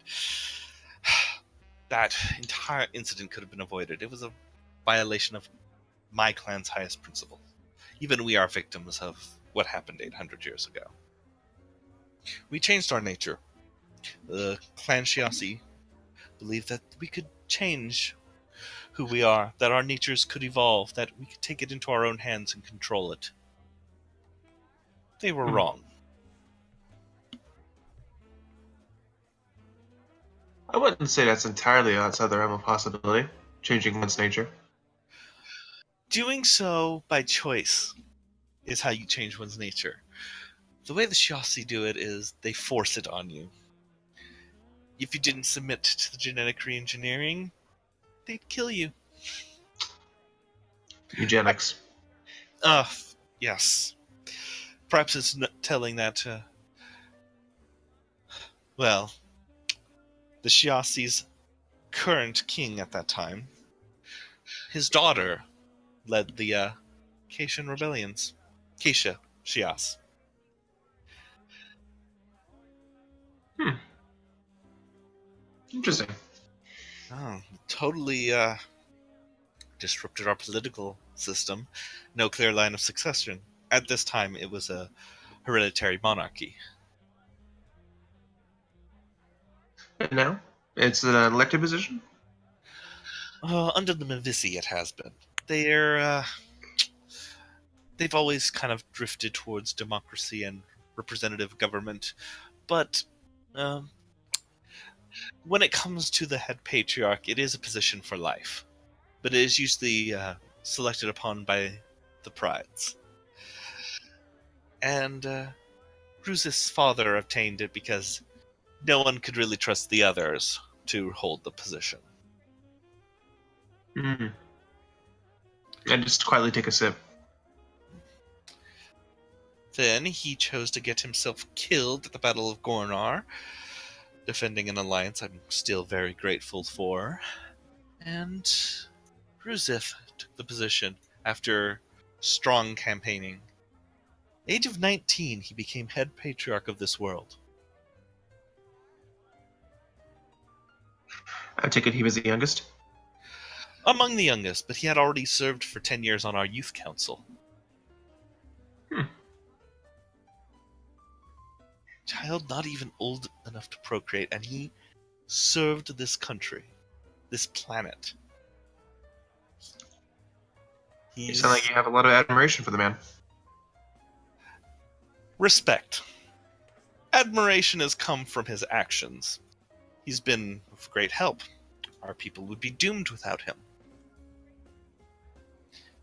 that entire incident could have been avoided. It was a violation of my clan's highest principle. Even we are victims of what happened 800 years ago. We changed our nature. The clan Shiasi believed that we could change who we are, that our natures could evolve, that we could take it into our own hands and control it. They were wrong. I wouldn't say that's entirely outside the realm of possibility, changing one's nature. Doing so by choice is how you change one's nature. The way the Shiasi do it is they force it on you. If you didn't submit to the genetic re-engineering, they'd kill you. Eugenics. Yes. Perhaps it's telling that, well, the Shiasi's current king at that time, his daughter led the Cassian rebellions. Casia Shias. Interesting. Oh, totally disrupted our political system. No clear line of succession. At this time, it was a hereditary monarchy. And now? It's an elected position? Under the Mavisi, it has been. They've always kind of drifted towards democracy and representative government, but when it comes to the head patriarch, it is a position for life, but it is usually selected upon by the prides. And Ruz's father obtained it because no one could really trust the others to hold the position. And just quietly take a sip. Then he chose to get himself killed at the Battle of Gornar, defending an alliance I'm still very grateful for. And Ruzith took the position after strong campaigning. Age of 19, he became head patriarch of this world. I take it he was the youngest? Among the youngest, but he had already served for 10 years on our youth council. Child not even old enough to procreate, and he served this country, this planet. You sound like you have a lot of admiration for the man. Respect. Admiration has come from his actions. He's been of great help. Our people would be doomed without him.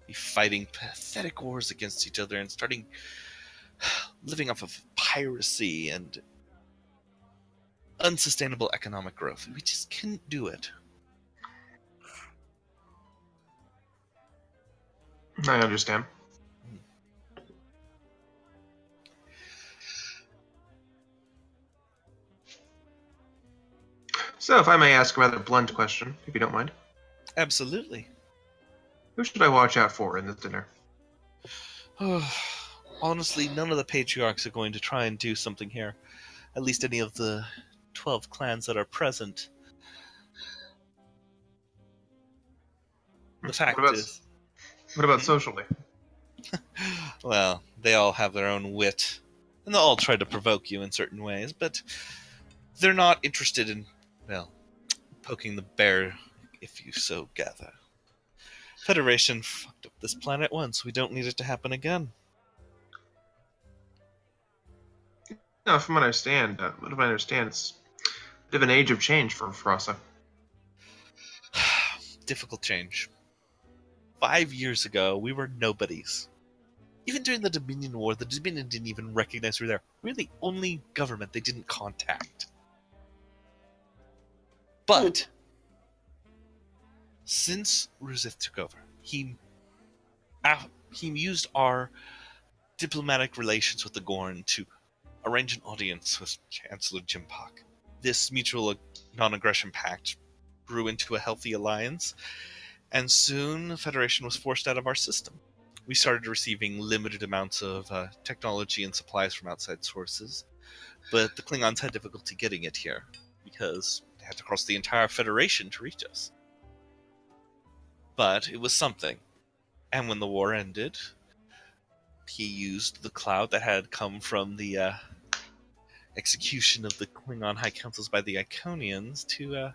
Be fighting pathetic wars against each other and living off of piracy and unsustainable economic growth. We just couldn't do it. I understand. So, if I may ask a rather blunt question, if you don't mind. Absolutely. Who should I watch out for in this dinner? Honestly, none of the patriarchs are going to try and do something here. At least any of the 12 clans that are present. The fact is... What about socially? Well, they all have their own wit, and they'll all try to provoke you in certain ways, but they're not interested in, well, poking the bear, if you so gather. Federation fucked up this planet once. We don't need it to happen again. No, from what I understand, it's a bit of an age of change for Ferasa. Difficult change. 5 years ago, we were nobodies. Even during the Dominion War, the Dominion didn't even recognize we were there. We were the only government they didn't contact. But since Ruzith took over, he used our diplomatic relations with the Gorn to arrange an audience with Chancellor Jimpak. This mutual non-aggression pact grew into a healthy alliance, and soon the Federation was forced out of our system. We started receiving limited amounts of technology and supplies from outside sources, but the Klingons had difficulty getting it here, because they had to cross the entire Federation to reach us. But it was something. And when the war ended, he used the cloud that had come from the execution of the Klingon High Councils by the Iconians to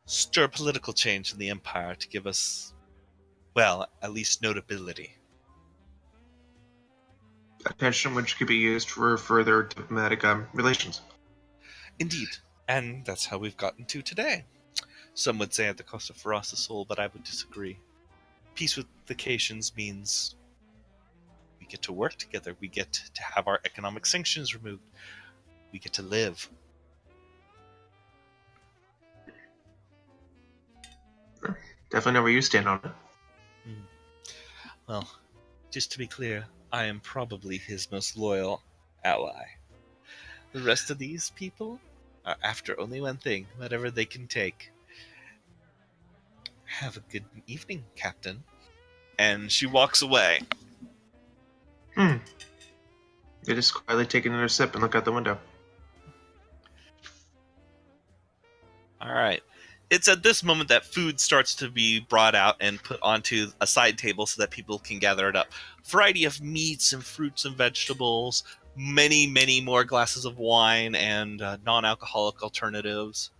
stir political change in the Empire to give us, well, at least notability. Attention which could be used for further diplomatic relations. Indeed. And that's how we've gotten to today. Some would say at the cost of Ferasa's soul, but I would disagree. Peace with the Cations means we get to work together. We get to have our economic sanctions removed. We get to live. Definitely know where you stand on it. Well, just to be clear, I am probably his most loyal ally. The rest of these people are after only one thing, whatever they can take. Have a good evening, Captain. And she walks away. They just quietly take another sip and look out the window. Alright. It's at this moment that food starts to be brought out and put onto a side table so that people can gather it up. Variety of meats and fruits and vegetables, many more glasses of wine and non-alcoholic alternatives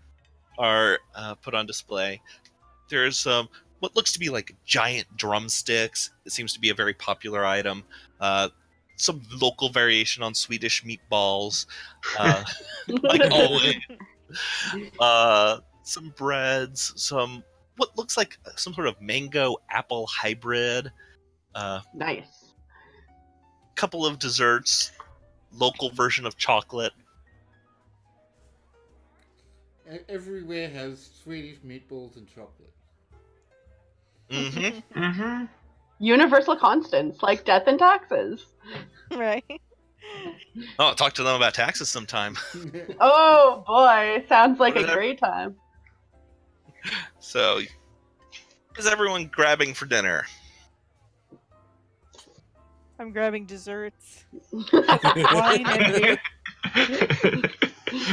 are put on display. There's what looks to be like giant drumsticks. It seems to be a very popular item. Some local variation on Swedish meatballs. Like always. Some breads, some what looks like some sort of mango apple hybrid. Nice. Couple of desserts, local version of chocolate. Everywhere has Swedish meatballs and chocolate. Mm-hmm. Universal constants like death and taxes. Right. Oh, talk to them about taxes sometime. Oh boy, sounds like a Whatever. great time. So, what is everyone grabbing for dinner? I'm grabbing desserts. Wine and beer.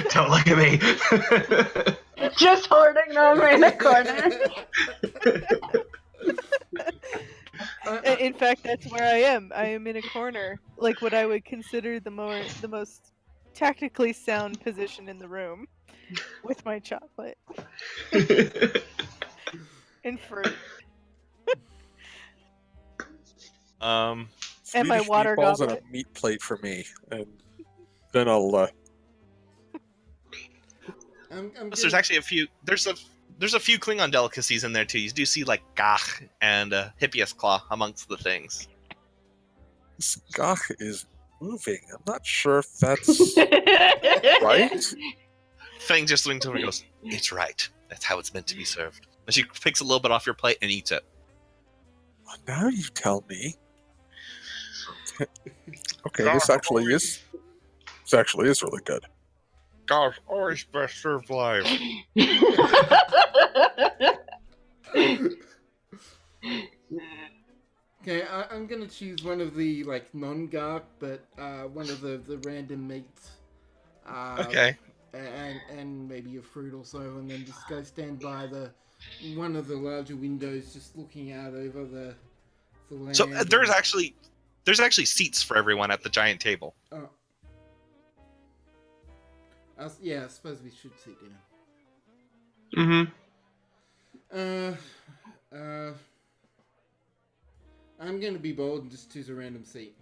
Don't look at me. Just hoarding them in a corner. In fact, that's where I am. I am in a corner, like what I would consider the most tactically sound position in the room, with my chocolate and fruit. And my Swedish water meatballs and goblet. a meat plate for me, and then I'll. So there's actually a few. There's a few Klingon delicacies in there too. You do see like gach and hippias claw amongst the things. Skach is moving. I'm not sure if that's right. Fang just looks over and goes, "It's right. That's how it's meant to be served." And she picks a little bit off your plate and eats it. Well, now you tell me. Okay, this actually is really good. God's always best served live. Okay, I'm gonna choose one of the like non-gark, but one of the random meats. Okay. And maybe a fruit or so, and then just go stand by one of the larger windows, just looking out over the land. So there's actually seats for everyone at the giant table. Oh. Yeah, I suppose we should sit down. I'm gonna be bold and just choose a random seat.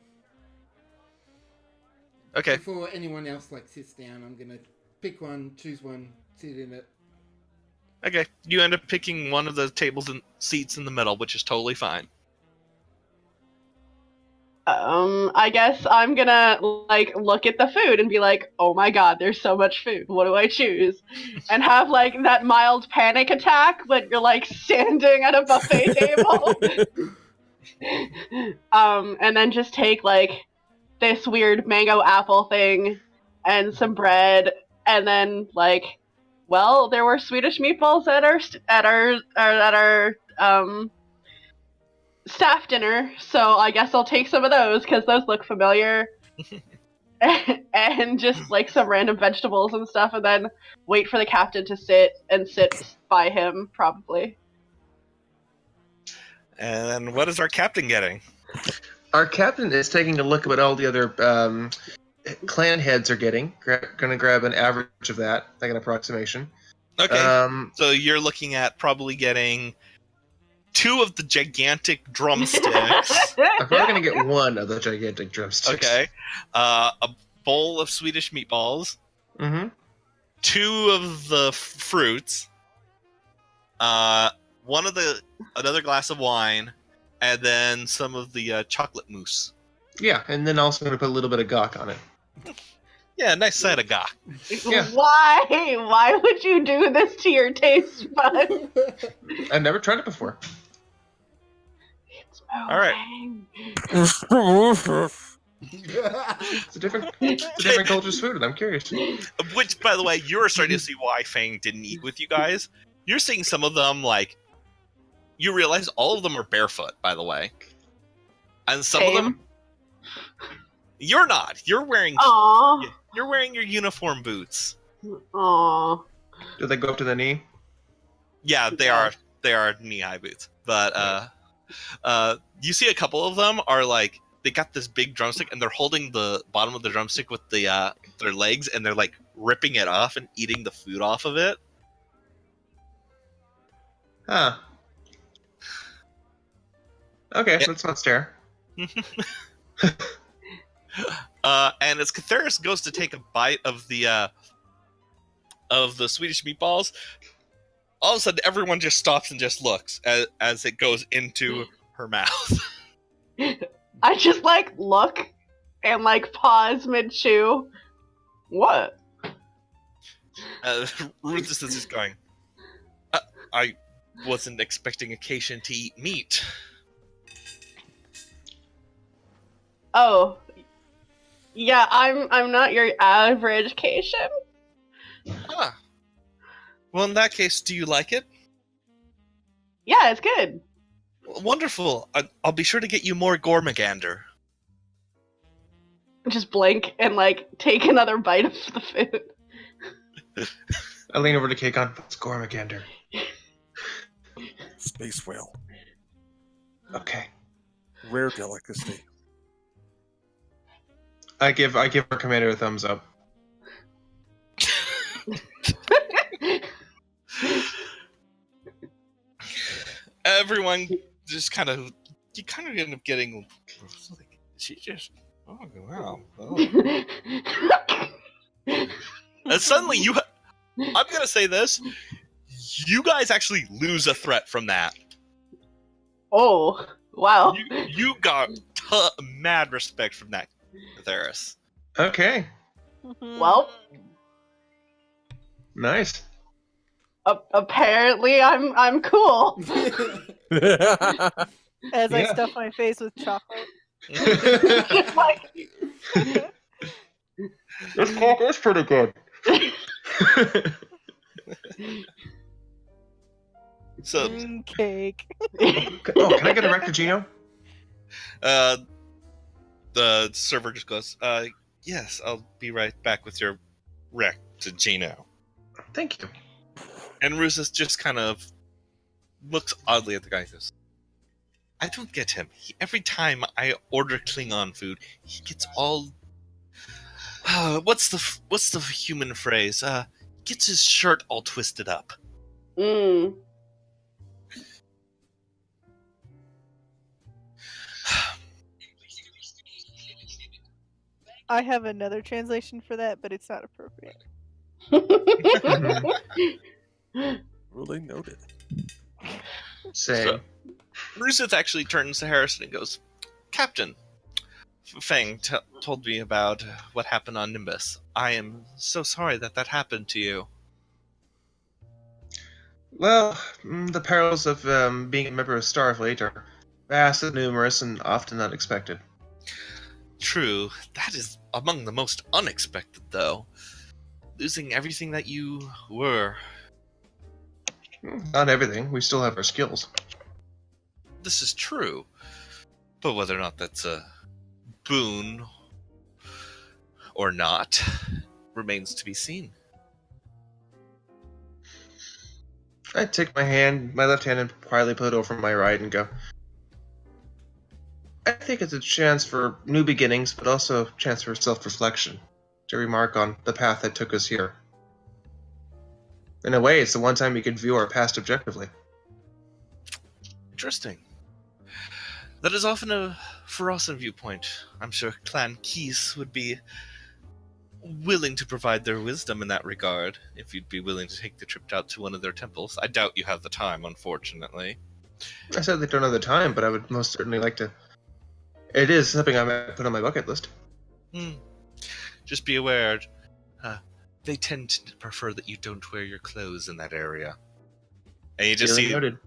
Okay. Before anyone else sits down, I'm gonna pick one, choose one, sit in it. Okay. You end up picking one of the tables and seats in the middle, which is totally fine. I guess I'm gonna look at the food and be like, oh my god, there's so much food. What do I choose? And have that mild panic attack when you're standing at a buffet table. And then just take this weird mango apple thing and some bread, and then well, there were Swedish meatballs at our staff dinner, so I guess I'll take some of those because those look familiar. And just some random vegetables and stuff, and then wait for the captain to sit by him, probably. And what is our captain getting? Our captain is taking a look at what all the other clan heads are getting. Gonna grab an average of that, like an approximation. Okay. So you're looking at probably getting 2 of the gigantic drumsticks. I'm probably gonna get 1 of the gigantic drumsticks. Okay. A bowl of Swedish meatballs. Mm-hmm. 2 of the fruits. Another glass of wine, and then some of the chocolate mousse. Yeah, and then also gonna put a little bit of gawk on it. Yeah, nice side of gawk. Yeah. Why? Why would you do this to your taste buds? I've never tried it before. All right. It's a different culture's food, and I'm curious. Which, by the way, you're starting to see why Fang didn't eat with you guys. You're seeing some of them, like, you realize all of them are barefoot, by the way. And some of them... You're not. You're wearing... Aww. You're wearing your uniform boots. Aww. Do they go up to the knee? Yeah, they are knee-high boots. But, you see a couple of them are, like, they got this big drumstick, and they're holding the bottom of the drumstick with the their legs, and they're, like, ripping it off and eating the food off of it. Huh. Okay, let's not stare. And as Catheris goes to take a bite of the Swedish meatballs, all of a sudden everyone just stops and just looks as it goes into her mouth. I just like look and like pause mid chew. What? Ruth is just going, I wasn't expecting a Cation to eat meat. Oh. Yeah, I'm not your average Cation. Huh. Well, in that case, do you like it? Yeah, it's good. Wonderful. I'll be sure to get you more Gormagander. Just blink and like take another bite of the food. I lean over to Keikon. It's Gormagander. Space whale. Okay. Rare delicacy. I give our commander a thumbs up. Everyone just kind of end up getting like, she just, oh wow. Oh. And suddenly I'm gonna say this, you guys actually lose a threat from that. Oh, wow. You got mad respect from that, Theris. Okay. Well, Nice. apparently I'm cool. As I Yeah. stuff my face with chocolate. Just like This cake is pretty good. So, Cake. Oh, can I get a Rectogino? the server just goes, yes, I'll be right back with your rec to Gino. Thank you. And Russus just kind of looks oddly at the guy and goes, I don't get him. Every time I order Klingon food, he gets all... what's the human phrase? Gets his shirt all twisted up. mm. I have another translation for that, but it's not appropriate. Really noted. Same. So, Rusith actually turns to Harrison and goes, Captain, Fang told me about what happened on Nimbus. I am so sorry that happened to you. Well, the perils of being a member of Starfleet are vast and numerous and often unexpected. True, that is among the most unexpected, though. Losing everything that you were. Not everything. We still have our skills. This is true. But whether or not that's a boon or not remains to be seen. I take my left hand, and quietly put it over my right and go, I think it's a chance for new beginnings, but also a chance for self-reflection, to remark on the path that took us here. In a way, it's the one time you can view our past objectively. Interesting. That is often a Ferasa viewpoint. I'm sure Clan Keys would be willing to provide their wisdom in that regard, if you'd be willing to take the trip out to one of their temples. I doubt you have the time, unfortunately. I certainly don't have the time, but I would most certainly like to. It is something I might put on my bucket list. Just be aware, they tend to prefer that you don't wear your clothes in that area. And you just Duly see noted.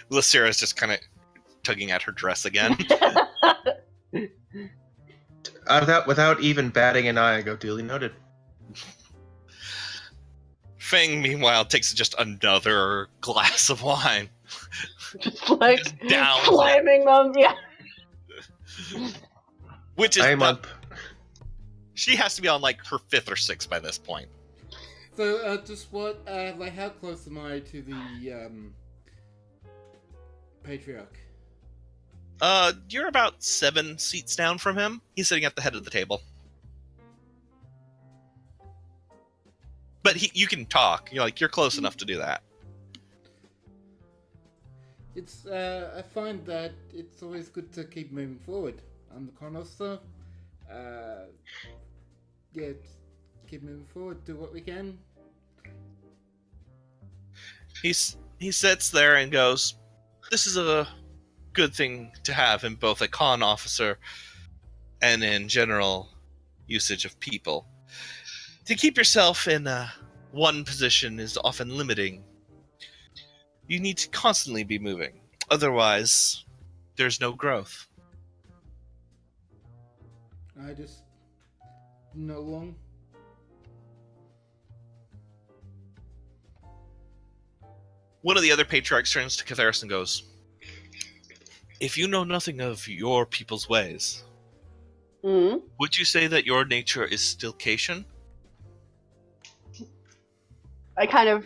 Lysira's just kind of tugging at her dress again. Without even batting an eye, I go, duly noted. Fang, meanwhile, takes just another glass of wine. Just like down. slamming them, yeah. Which is I am on. she has to be on like her 5th or 6th by this point. So, just what, like, how close am I to the, Patriarch? You're about 7 seats down from him. He's sitting at the head of the table. But you can talk. You're close enough to do that. It's, I find that it's always good to keep moving forward. I'm the connoisseur. Yeah, just keep moving forward, do what we can. He sits there and goes, "This is a good thing to have in both a con officer and in general usage of people. To keep yourself in one position is often limiting. You need to constantly be moving. Otherwise, there's no growth." I just know long. One of the other patriarchs turns to Catharis and goes, "If you know nothing of your people's ways, would you say that your nature is still Cation?" I kind of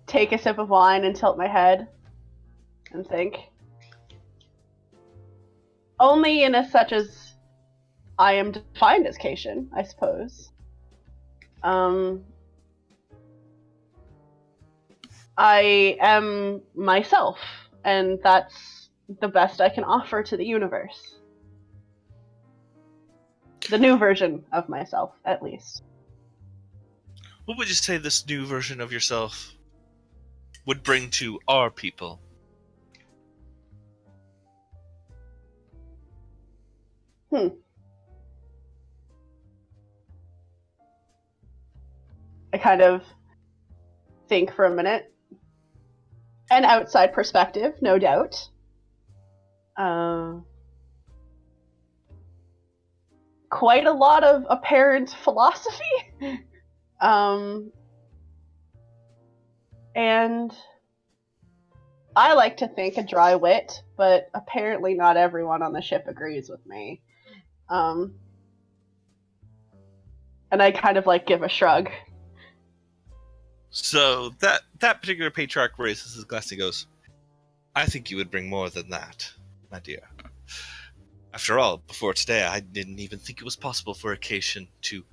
take a sip of wine and tilt my head and think. Only in such as I am defined as Cation, I suppose. I am myself, and that's the best I can offer to the universe. The new version of myself, at least. What would you say this new version of yourself would bring to our people? I kind of think for a minute. An outside perspective, no doubt. Quite a lot of apparent philosophy. And I like to think a dry wit, but apparently not everyone on the ship agrees with me. And I kind of give a shrug. So that particular patriarch raises his glass and goes, "I think you would bring more than that, my dear. After all, before today, I didn't even think it was possible for a Cation to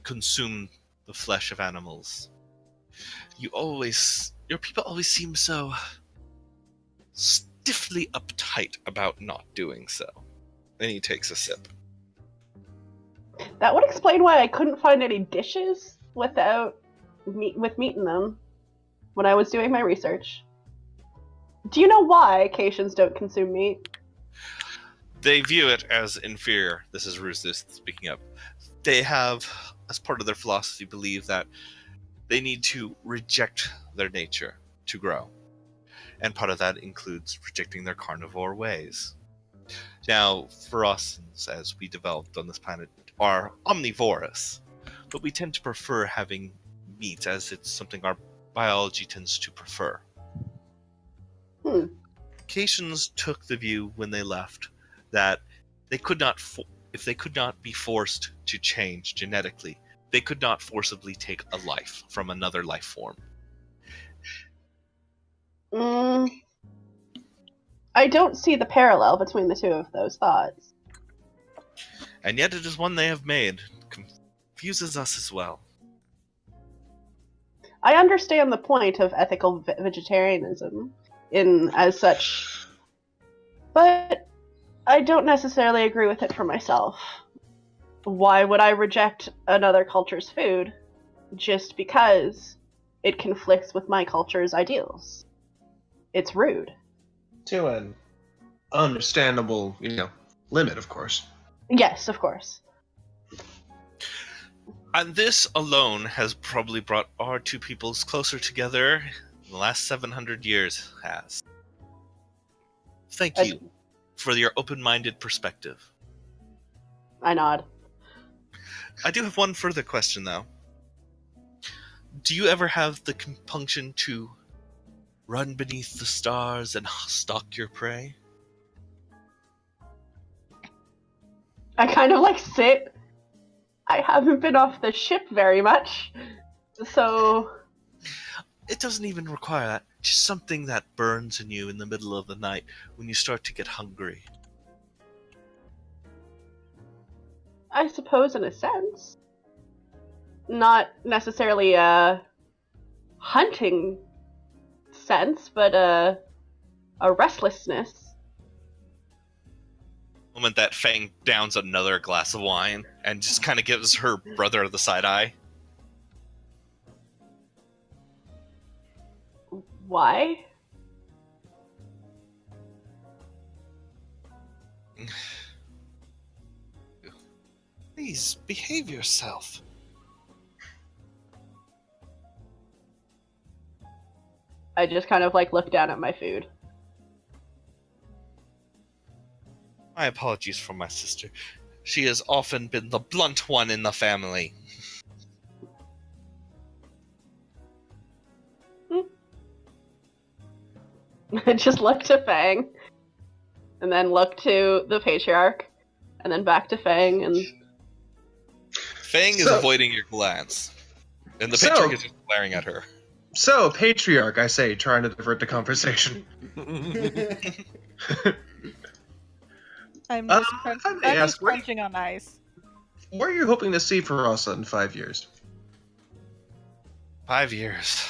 consume the flesh of animals. Your people always seem so stiffly uptight about not doing so." Then he takes a sip. That would explain why I couldn't find any dishes with meat in them when I was doing my research. Do you know why Cations don't consume meat? They view it as inferior. This is Roostus speaking up. They have, as part of their philosophy, believe that they need to reject their nature to grow. And part of that includes rejecting their carnivore ways. Now, for us, as we developed on this planet, are omnivorous, but we tend to prefer having meat as it's something our biology tends to prefer. Cations took the view when they left that they could not, if they could not be forced to change genetically, they could not forcibly take a life from another life form. I don't see the parallel between the two of those thoughts. And yet it is one they have made. Confuses us as well. I understand the point of ethical vegetarianism in as such, but I don't necessarily agree with it for myself. Why would I reject another culture's food just because it conflicts with my culture's ideals? It's rude. To an understandable, limit, of course. Yes, of course. And this alone has probably brought our two peoples closer together in the last 700 years has. Thank you for your open-minded perspective. I nod. I do have one further question, though. Do you ever have the compunction to run beneath the stars and stalk your prey? I kind of like sit. I haven't been off the ship very much, so... It doesn't even require that. Just something that burns in you in the middle of the night when you start to get hungry. I suppose in a sense. Not necessarily a hunting sense, but a restlessness. Moment that Fang downs another glass of wine and just kind of gives her brother the side eye. Why? Please, behave yourself. I just kind of like look down at my food. My apologies for my sister. She has often been the blunt one in the family. I just look to Fang, and then look to the patriarch, and then back to Fang, and... Fang is avoiding your glance, and the patriarch is just glaring at her. So, patriarch, I say, trying to divert the conversation. I'm just, may ask, crunching on ice. Where are you hoping to see Ferasa in 5 years? 5 years.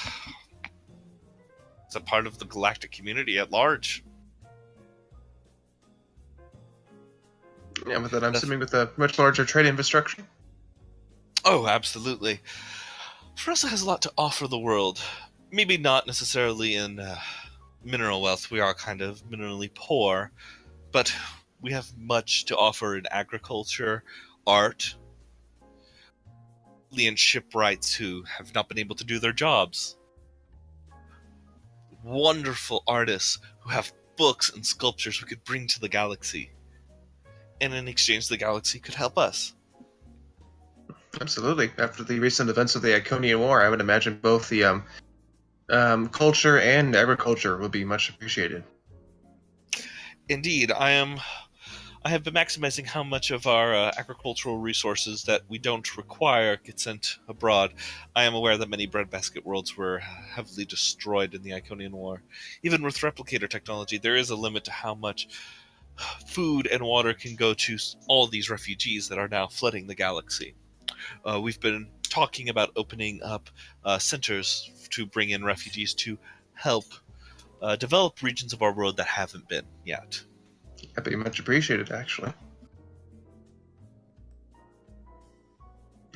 It's a part of the galactic community at large. Yeah, with that, I'm assuming with a much larger trade infrastructure. Oh, absolutely. Ferasa has a lot to offer the world. Maybe not necessarily in mineral wealth. We are kind of minerally poor, but we have much to offer in agriculture, art, and shipwrights who have not been able to do their jobs. Wonderful artists who have books and sculptures we could bring to the galaxy. And in exchange, the galaxy could help us. Absolutely. After the recent events of the Iconian War, I would imagine both the culture and agriculture will be much appreciated. Indeed, I have been maximizing how much of our agricultural resources that we don't require get sent abroad. I am aware that many breadbasket worlds were heavily destroyed in the Iconian War. Even with replicator technology, there is a limit to how much food and water can go to all these refugees that are now flooding the galaxy. We've been talking about opening up centers to bring in refugees to help develop regions of our world that haven't been yet. That'd be much appreciated, actually.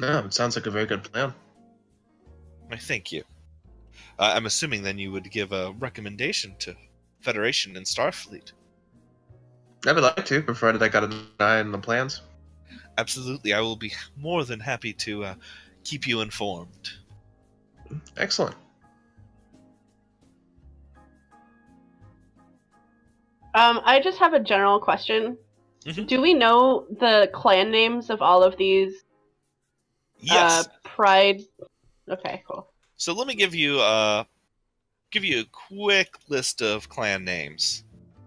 No, it sounds like a very good plan. I thank you. I'm assuming then you would give a recommendation to Federation and Starfleet. I would like to, provided I got an eye on the plans. Absolutely, I will be more than happy to keep you informed. Excellent. I just have a general question. Mhm. Do we know the clan names of all of these? Yes. Pride. Okay, cool. So let me give you a quick list of clan names.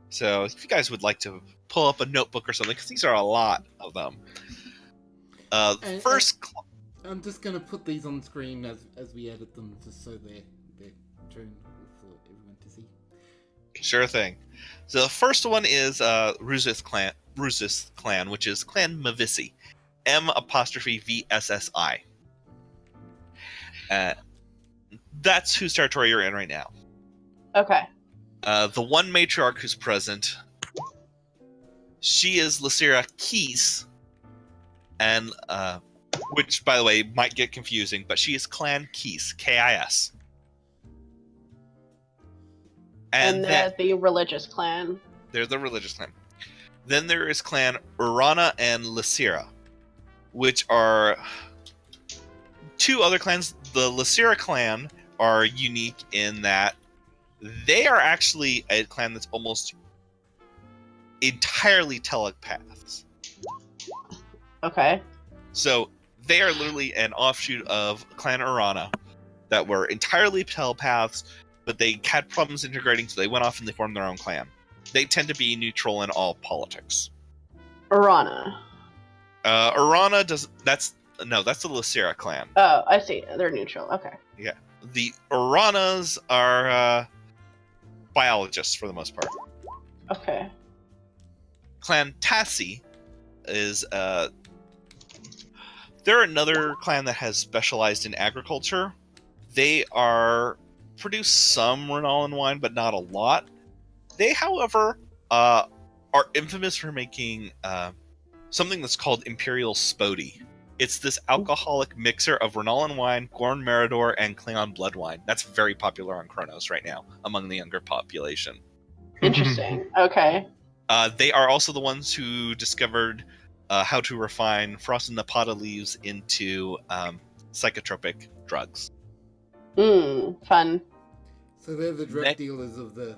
So if you guys would like to pull up a notebook or something, because these are a lot of them. I'm just gonna put these on screen as we edit them, just so they're shown for everyone to see. Sure thing. So the first one is Rusith clan, which is Clan Mavisi, M''VSSI. that's whose territory you're in right now. Okay. The one matriarch who's present, she is Lysira Keys, and which, by the way, might get confusing, but she is Clan Keys, K-I-S. And the religious clan. They're the religious clan. Then there is Clan Urana and Lysira, which are two other clans. The Lysira clan are unique in that they are actually a clan that's almost entirely telepaths. Okay. So they are literally an offshoot of Clan Urana that were entirely telepaths, but they had problems integrating, so they went off and they formed their own clan. They tend to be neutral in all politics. Urana. Urana does... That's the Lysira clan. Oh, I see. They're neutral. Okay. Yeah. The Uranas are biologists for the most part. Okay. Clan Tassi is... they're another clan that has specialized in agriculture. They produce some Renolan wine, but not a lot. They, however, are infamous for making something that's called Imperial Spodey. It's this alcoholic mixer of Renolan wine, Gorn Meridor, and Klingon blood wine. That's very popular on Kronos right now among the younger population. Interesting. Okay. They are also the ones who discovered how to refine frozen napata leaves into psychotropic drugs. Fun. So they're the drug dealers of the...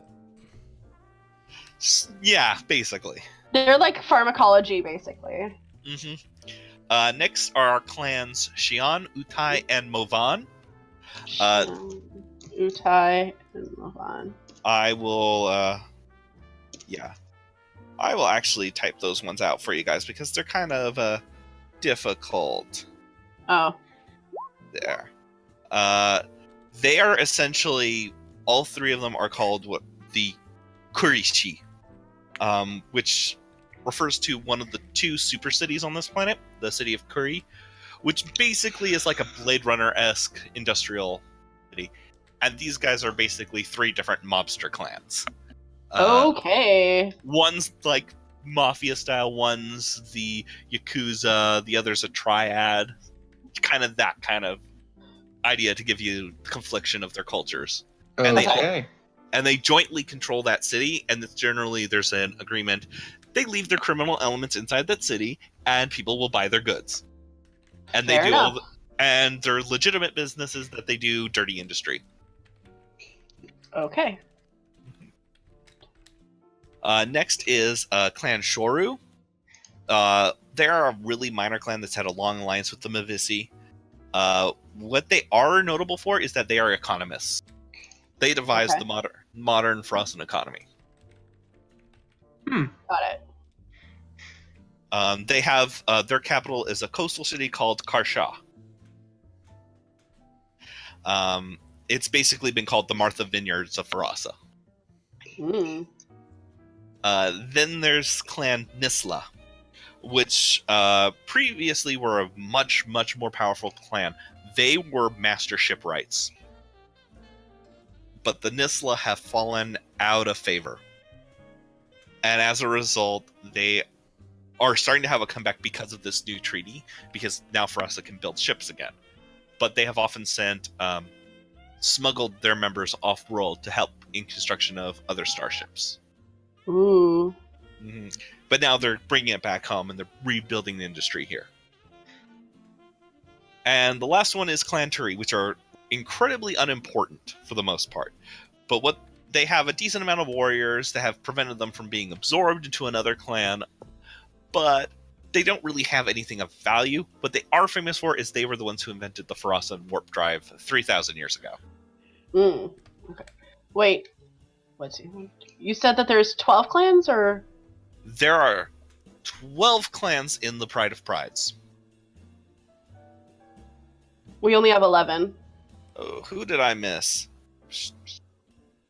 Yeah, basically. They're like pharmacology, basically. Mm-hmm. Next are our clans Xi'an, Utai, and Movan. Utai and Movan. I will actually type those ones out for you guys because they're kind of difficult. Oh. There. They are essentially, all three of them are called the Kurishi, which refers to one of the two super cities on this planet, the city of Kuri, which basically is like a Blade Runner-esque industrial city. And these guys are basically three different mobster clans. Okay. One's like mafia style, one's the Yakuza, the other's a triad. Kind of that kind of idea to give you the confliction of their cultures. Okay. And they jointly control that city, and it's generally there's an agreement. They leave their criminal elements inside that city, and people will buy their goods. And they and they're legitimate businesses that they do dirty industry. Okay. Next is Clan Shoru. They're a really minor clan that's had a long alliance with the Mavisi. What they are notable for is that they are economists. They devised the modern frozen economy. Got it. They have their capital is a coastal city called Karsha. It's basically been called the Martha Vineyards of Ferasa. Then there's Clan Nisla, which previously were a much, much more powerful clan. They were master shipwrights. But the Nisla have fallen out of favor. And as a result, they are starting to have a comeback because of this new treaty, because now Ferasa can build ships again. But they have often smuggled their members off-world to help in construction of other starships. Ooh. Mm-hmm. But now they're bringing it back home, and they're rebuilding the industry here. And the last one is Clan Turi, which are incredibly unimportant for the most part. But they have a decent amount of warriors that have prevented them from being absorbed into another clan, but they don't really have anything of value. What they are famous for is they were the ones who invented the Ferasa warp drive 3,000 years ago. Okay. Wait. You said that there's 12 clans, or? There are 12 clans in the Pride of Prides. We only have 11. Oh, who did I miss?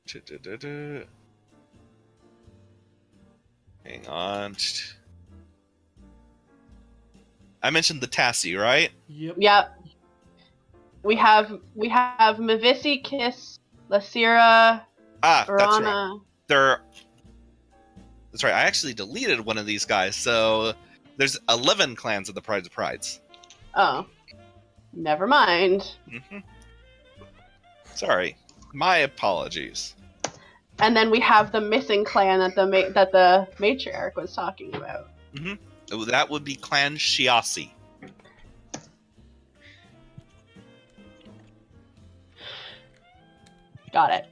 Hang on. I mentioned the Tassi, right? Yep. Yep. We have Mavisi, Kiss, Lasira, That's right. Arana. That's right. I actually deleted one of these guys, so there's 11 clans of the Prides of Prides. Oh, never mind. Mm-hmm. Sorry, my apologies. And then we have the missing clan that the matriarch was talking about. Mm-hmm. That would be Clan Shiasi. Got it.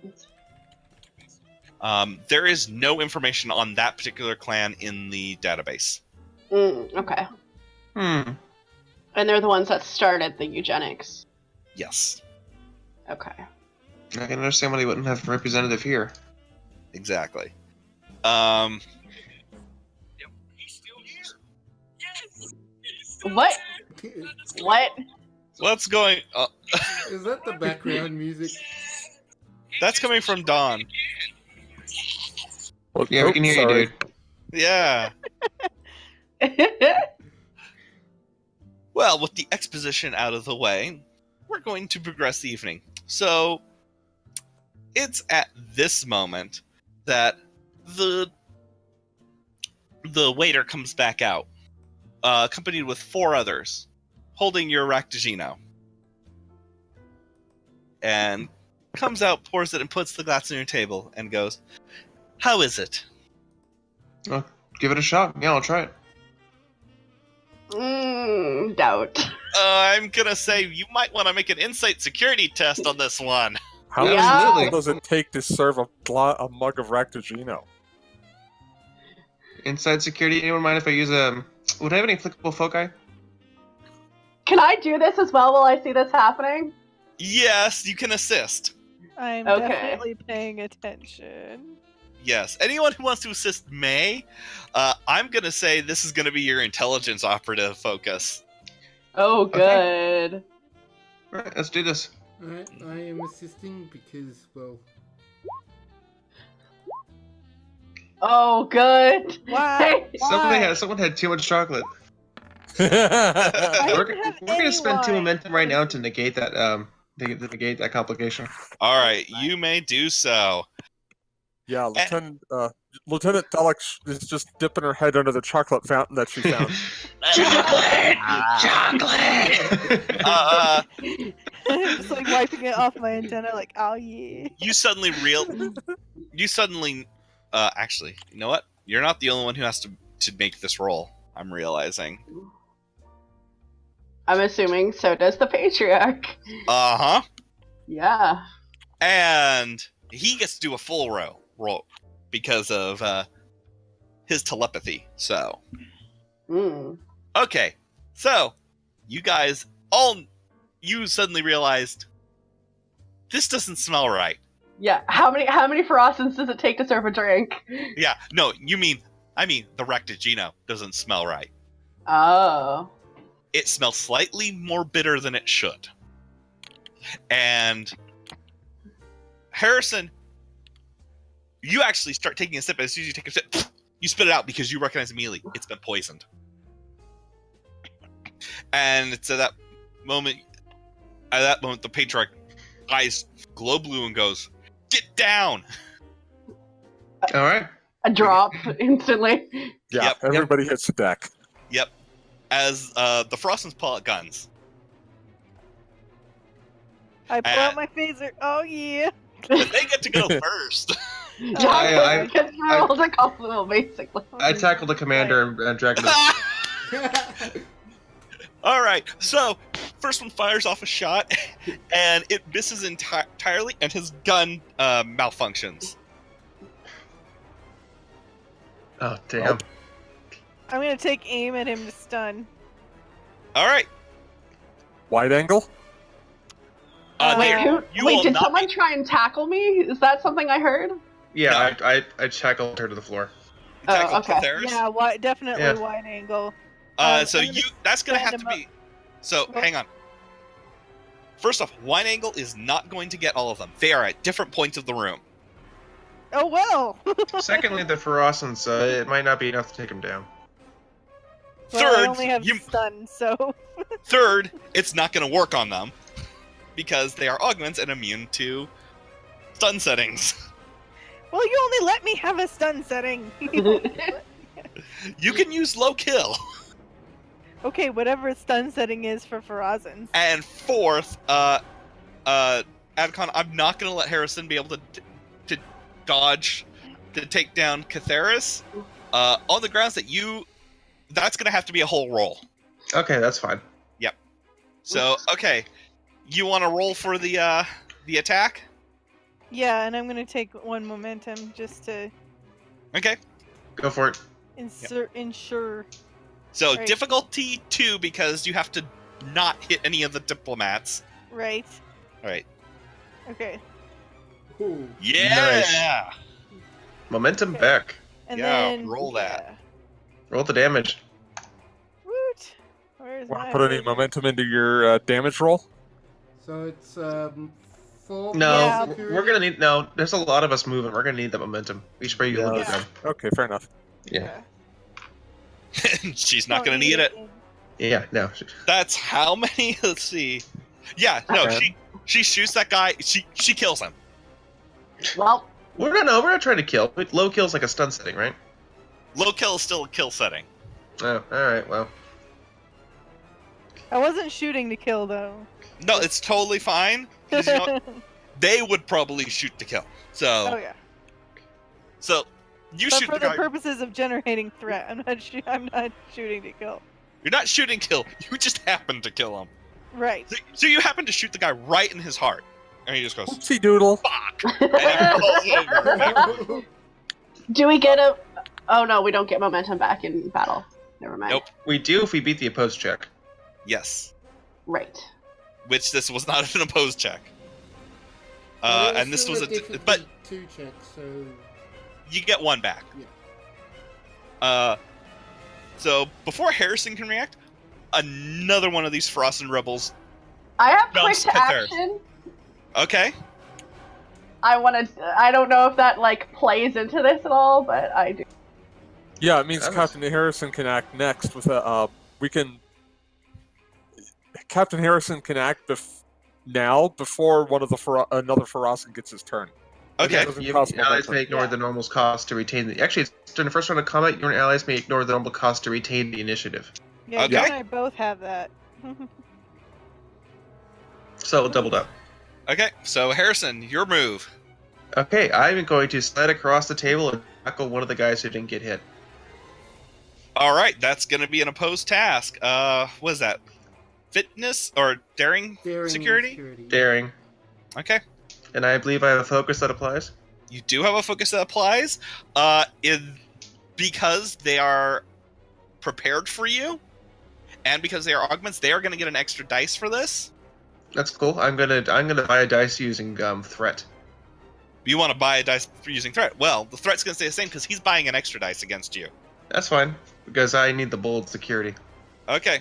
There is no information on that particular clan in the database. Okay. And they're the ones that started the eugenics. Yes. Okay. I can understand why they wouldn't have a representative here. Exactly. What? What? What's going? Is that the background music? That's coming from Dawn. Well, Yeah, we can hear sorry. you, dude. Yeah. Well, with the exposition out of the way, we're going to progress the evening. So, it's at this moment that the waiter comes back out, accompanied with 4 others, holding your Raktajino. And comes out, pours it, and puts the glass on your table, and goes, "How is it?" Oh, give it a shot. Yeah, I'll try it. Doubt. I'm gonna say you might want to make an insight security test on this one. How Yeah. long does it take to serve a mug of Raktajino? Inside security. Anyone mind if I use would I have any applicable foci? Can I do this as well while I see this happening? Yes, you can assist. I'm Okay. definitely paying attention. Yes, anyone who wants to assist may. I'm gonna say this is gonna be your intelligence operative focus. Oh, good. Alright, let's do this. Alright, I am assisting because, well... Oh, good. Wow. Someone had too much chocolate. I We're didn't have gonna any spend 2 wine. momentum right now to negate that negate that complication. All right, you may do so. Yeah, Lieutenant Delek is just dipping her head under the chocolate fountain that she found. Chocolate! Just like wiping it off my antenna, like, oh yeah. You suddenly actually, you know what? You're not the only one who has to make this roll. I'm realizing. I'm assuming so does the patriarch. Uh-huh. Yeah. And he gets to do a full roll because of his telepathy. So, okay. So, you guys you suddenly realized this doesn't smell right. Yeah. How many Ferasans does it take to serve a drink? Yeah. No, I mean the Raktajino doesn't smell right. Oh. It smells slightly more bitter than it should. And Harrison, you actually start taking a sip. As soon as you take a sip, you spit it out because you recognize immediately it's been poisoned. And it's at that moment, the patriarch eyes glow blue and goes, "Get down!" Alright. A drop instantly. Yeah, Yep. everybody hits the deck. Yep. As the Frostons pull out guns. I pull out my phaser. Oh yeah. But they get to go first. Jack gets rolled a couple, basically. I tackled the commander and dragged him. All right, so first one fires off a shot, and it misses entirely, and his gun malfunctions. Oh, damn. I'm gonna take aim at him to stun. All right. Wide angle? Did someone try and tackle me? Is that something I heard? Yeah, I tackled her to the floor. Oh, okay. Yeah, definitely Yeah. wide angle. So that's gonna have to be. So hang on. First off, wide angle is not going to get all of them. They are at different points of the room. Oh well. Secondly, the Ferasans, it might not be enough to take him down. Well, I Third, only have stun, so. Third, it's not going to work on them. because they are augments and immune to stun settings. Well, you only let me have a stun setting. You can use low kill. Okay, whatever stun setting is for Farazans. And fourth, Adcon, I'm not going to let Harrison be able to dodge, to take down Catheris, on the grounds that that's going to have to be a whole roll. Okay, that's fine. Yep. So, okay, you want to roll for the attack? Yeah, and I'm gonna take one momentum just to Okay. Go for it. ensure. So Right. difficulty 2 because you have to not hit any of the diplomats. Right. All right. Okay. Ooh. Yeah. Momentum Okay. back. And Yeah, then roll that. Roll the damage. Woot. Where's Want my to put any momentum into your damage roll? So it's 4. No, Yeah. we're gonna need. No, there's a lot of us moving. We're gonna need the momentum. We should probably a little bit Yeah. down. Okay, fair enough. Yeah. She's not Don't going to need it. Yeah. No. That's how many? Let's see. Yeah, no, Okay. she shoots that guy. She kills him. Well, We're not trying to kill. Low kill's like a stun setting, right? Low kill is still a kill setting. Oh, all right. Well, I wasn't shooting to kill though. No, it's totally fine. 'Cause, you know, they would probably shoot to kill. So, Oh yeah. so you But shoot for the the guy. purposes of generating threat, I'm not shooting to kill. You're not shooting kill. You just happen to kill him. Right. So you happen to shoot the guy right in his heart, and he just goes Oopsie doodle. fuck, and he falls over. do we get a? Oh no, we don't get momentum back in battle. Never mind. Nope. we do if we beat the opposed check. Yes, Right. which this was not an opposed check. But it And this still was a but difficulty 2 check, so you get one back. Yeah. So before Harrison can react, another one of these Frosten rebels. I have quick Jumps to third. action. Okay. I don't know if that like plays into this at all, but I do. Yeah, it means That was- Captain Harrison can act next with a. We can. Captain Harrison can act now before one of the another Farasan gets his turn. Okay. Doesn't You cost allies momentum. may ignore the normal cost to retain the. Actually, it's during the first round of combat, your allies may ignore the normal cost to retain the initiative. Yeah, you Okay. and I both have that. So doubled up. Okay. So Harrison, your move. Okay, I'm going to slide across the table and tackle one of the guys who didn't get hit. All right, that's going to be an opposed task. What is that? Fitness or daring? Daring Security? Daring. Okay. And I believe I have a focus that applies. You do have a focus that applies. Because they are prepared for you, and because they are augments, they are going to get an extra dice for this. That's cool. I'm gonna buy a dice using threat. You want to buy a dice for using threat? Well, the threat's going to stay the same because he's buying an extra dice against you. That's fine because I need the bold security. Okay.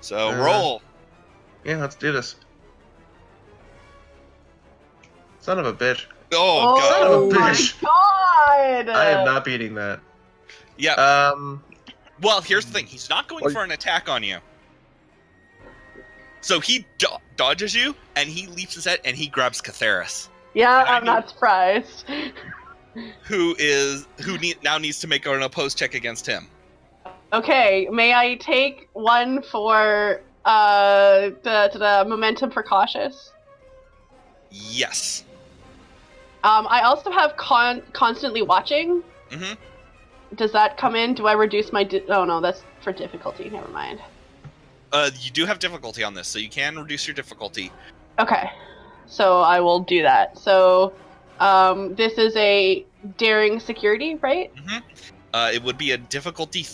So Uh, roll. Yeah, let's do this. Son of a bitch. Oh, God. Son of a my bitch. god! I am not beating that. Yeah. Well, here's the thing. He's not going Well, for an attack on you. So he dodges you, and he leaps his head, and he grabs Catheris, Yeah, I I'm not surprised. who now needs to make an opposed check against him. Okay, may I take one for the momentum for cautious? Yes. I also have constantly watching. Mm-hmm. Does that come in? Do I reduce my? Oh no, that's for difficulty. Never mind. You do have difficulty on this, so you can reduce your difficulty. Okay, so I will do that. So, this is a daring security, right? It would be a difficulty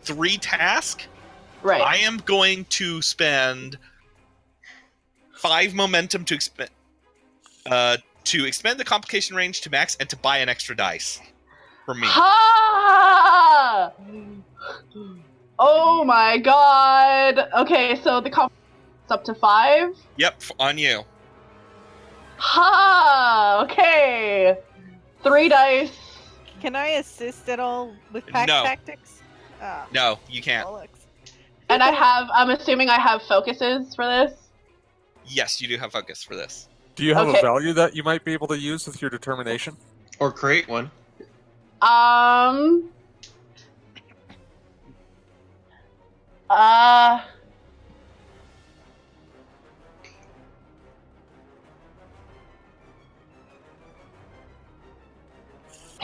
3 task. Right. I am going to spend 5 momentum to expend the complication range to max and to buy an extra dice for me. Ha! Oh my god. Okay, so the comp is up to 5. Yep, on you. Ha! Okay. 3 dice. Can I assist at all with pack No. tactics? Ah, No, you can't. bollocks. And I'm assuming I have focuses for this. Yes, you do have focus for this. Do you have Okay. a value that you might be able to use with your determination? Or create one.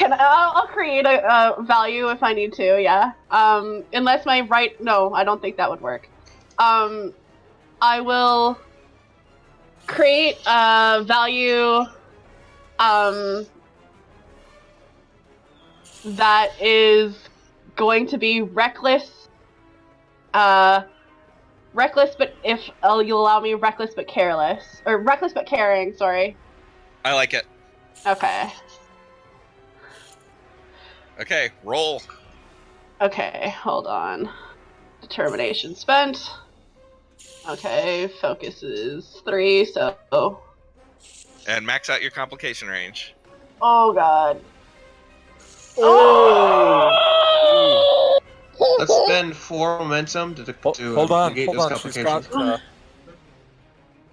I'll create a value if I need to, yeah. Unless my no, I don't think that would work. I will create a value, that is going to be reckless, reckless, but you'll allow me reckless but careless, or reckless but caring, sorry. I like it. Okay. Okay, roll. Okay, hold on. Determination spent. Okay, focus is 3, so... And max out your complication range. Oh god. Oh! Let's spend 4 momentum to Hold on, negate hold those on. She's complications. got.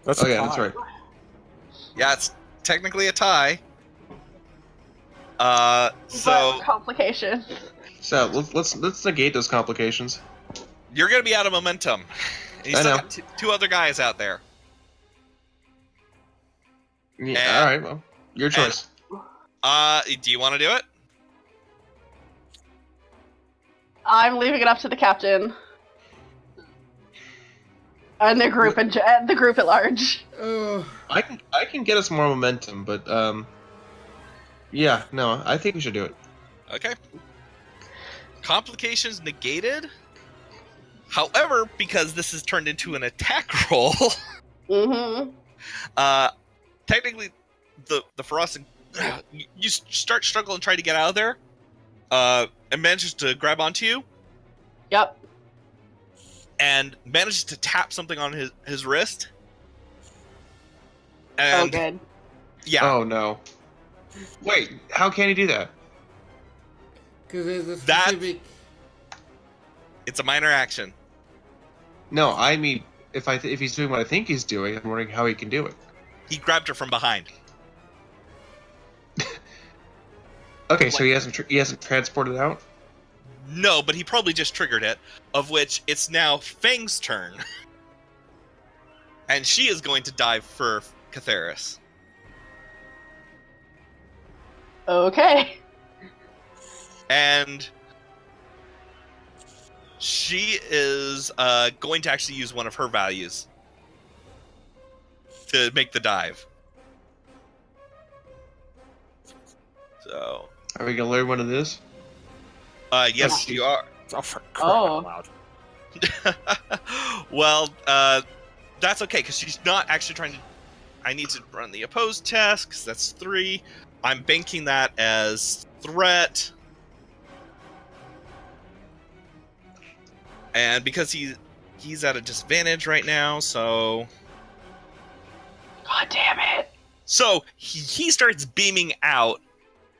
That's Oh a yeah, that's tie. right. Yeah, it's technically a tie. But So complications. So let's negate those complications. you're gonna be out of momentum. And you I still know. got two other guys out there. Yeah, And- all right, well, your choice. Do you want to do it? I'm leaving it up to the captain. And the group the group at large. I can get us more momentum, but yeah, no, I think we should do it. Okay. Complications negated. However, because this is turned into an attack roll, Mm-hmm. technically, the Ferasa, you start struggling trying to get out of there, and manages to grab onto you, Yep. and manages to tap something on his wrist. Oh, And good. yeah, Oh no. Wait, how can he do that? Because there's a That- specific. it's a minor action. No, I mean, if he's doing what I think he's doing, I'm wondering how he can do it. He grabbed her from behind. Okay, so he hasn't transported out. No, but he probably just triggered it, of which it's now Fang's turn. And she is going to dive for Catharis. Okay. And she is going to actually use one of her values to make the dive. So, Are we gonna learn what it is? yes, you are. Oh, for crying Oh. out loud. Well, that's okay, because she's not actually trying to... I need to run the opposed test, because that's 3. I'm banking that as threat. And because he's at a disadvantage right now, so... God damn it. So, he starts beaming out,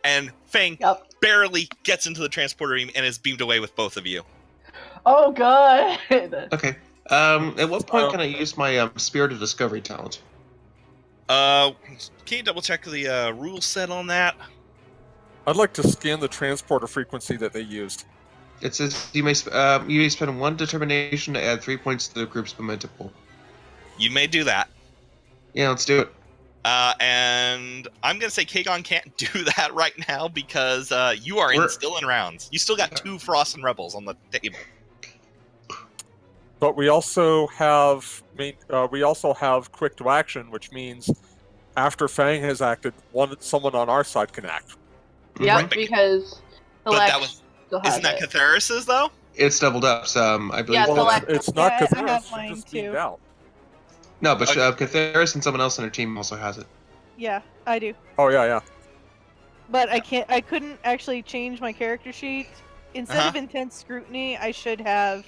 and Fang Yep. barely gets into the transporter beam and is beamed away with both of you. Oh, good. Okay. At what point can I use my Spirit of Discovery talent? Can you double check the rule set on that? I'd like to scan the transporter frequency that they used. It says you may spend 1 determination to add 3 points to the group's momentum pool. You may do that. Yeah, let's do it. And I'm going to say Kagon can't do that right now because you are still in rounds. You still got 2 Frost and Rebels on the table. But we also have quick to action, which means after Fang has acted, someone on our side can act. Yep, Right, because But Select that was still has isn't that it. Catharis's though? It's doubled up, so I believe. Yeah, Well, Select- it's not Yeah, I Catharis, have she mine just beamed too. out. No, but Okay. Catharis and someone else on her team also has it. Yeah, I do. Oh yeah. But I couldn't actually change my character sheet. Instead of intense scrutiny, I should have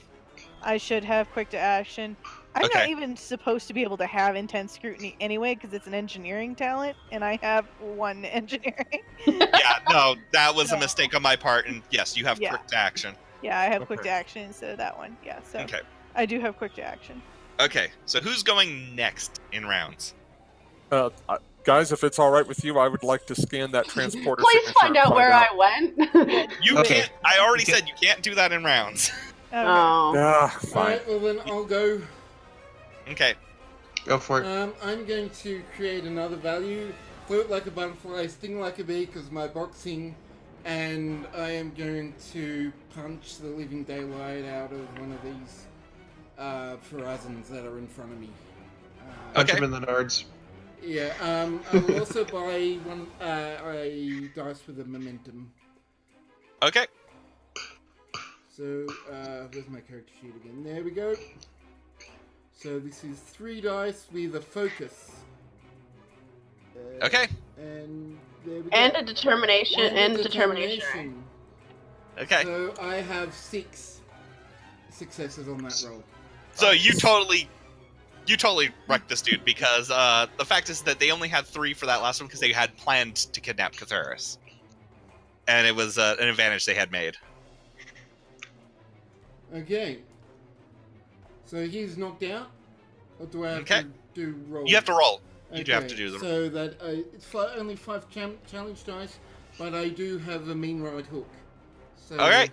quick to action. I'm not Okay. even supposed to be able to have intense scrutiny anyway because it's an engineering talent and I have 1 engineering. Yeah, no, that was a No. mistake on my part. And yes, you have Yeah. quick to action. Yeah, I have quick Okay. to action instead of that one. Yeah, so Okay. I do have quick to action. Okay, so who's going next in rounds? Guys, if it's all right with you, I would like to scan that transporter. Please signature find and out where out. I went. You Okay. can't. I already said you can't do that in rounds. Okay. Oh. Fine. Alright, well then I'll go. Okay. Go for it. I'm going to create another value. Float like a butterfly, sting like a bee because of my boxing, and I am going to punch the living daylight out of one of these Ferasans that are in front of me. Punch Okay. him in the nards. Yeah, I will also buy one a dice with a momentum. Okay. So, where's my character sheet again? There we go. So this is 3 dice with a focus. Okay. And there we go. And a determination. And a determination. Okay. So I have 6 successes on that roll. So you totally wrecked this dude because the fact is that they only had 3 for that last one because they had planned to kidnap Catharis, and it was an advantage they had made. Okay. So he's knocked out? Or do I have Okay. to do roll? You have to roll. You do have to do the. So that it's only 5 challenge dice, but I do have a mean right hook. So All right.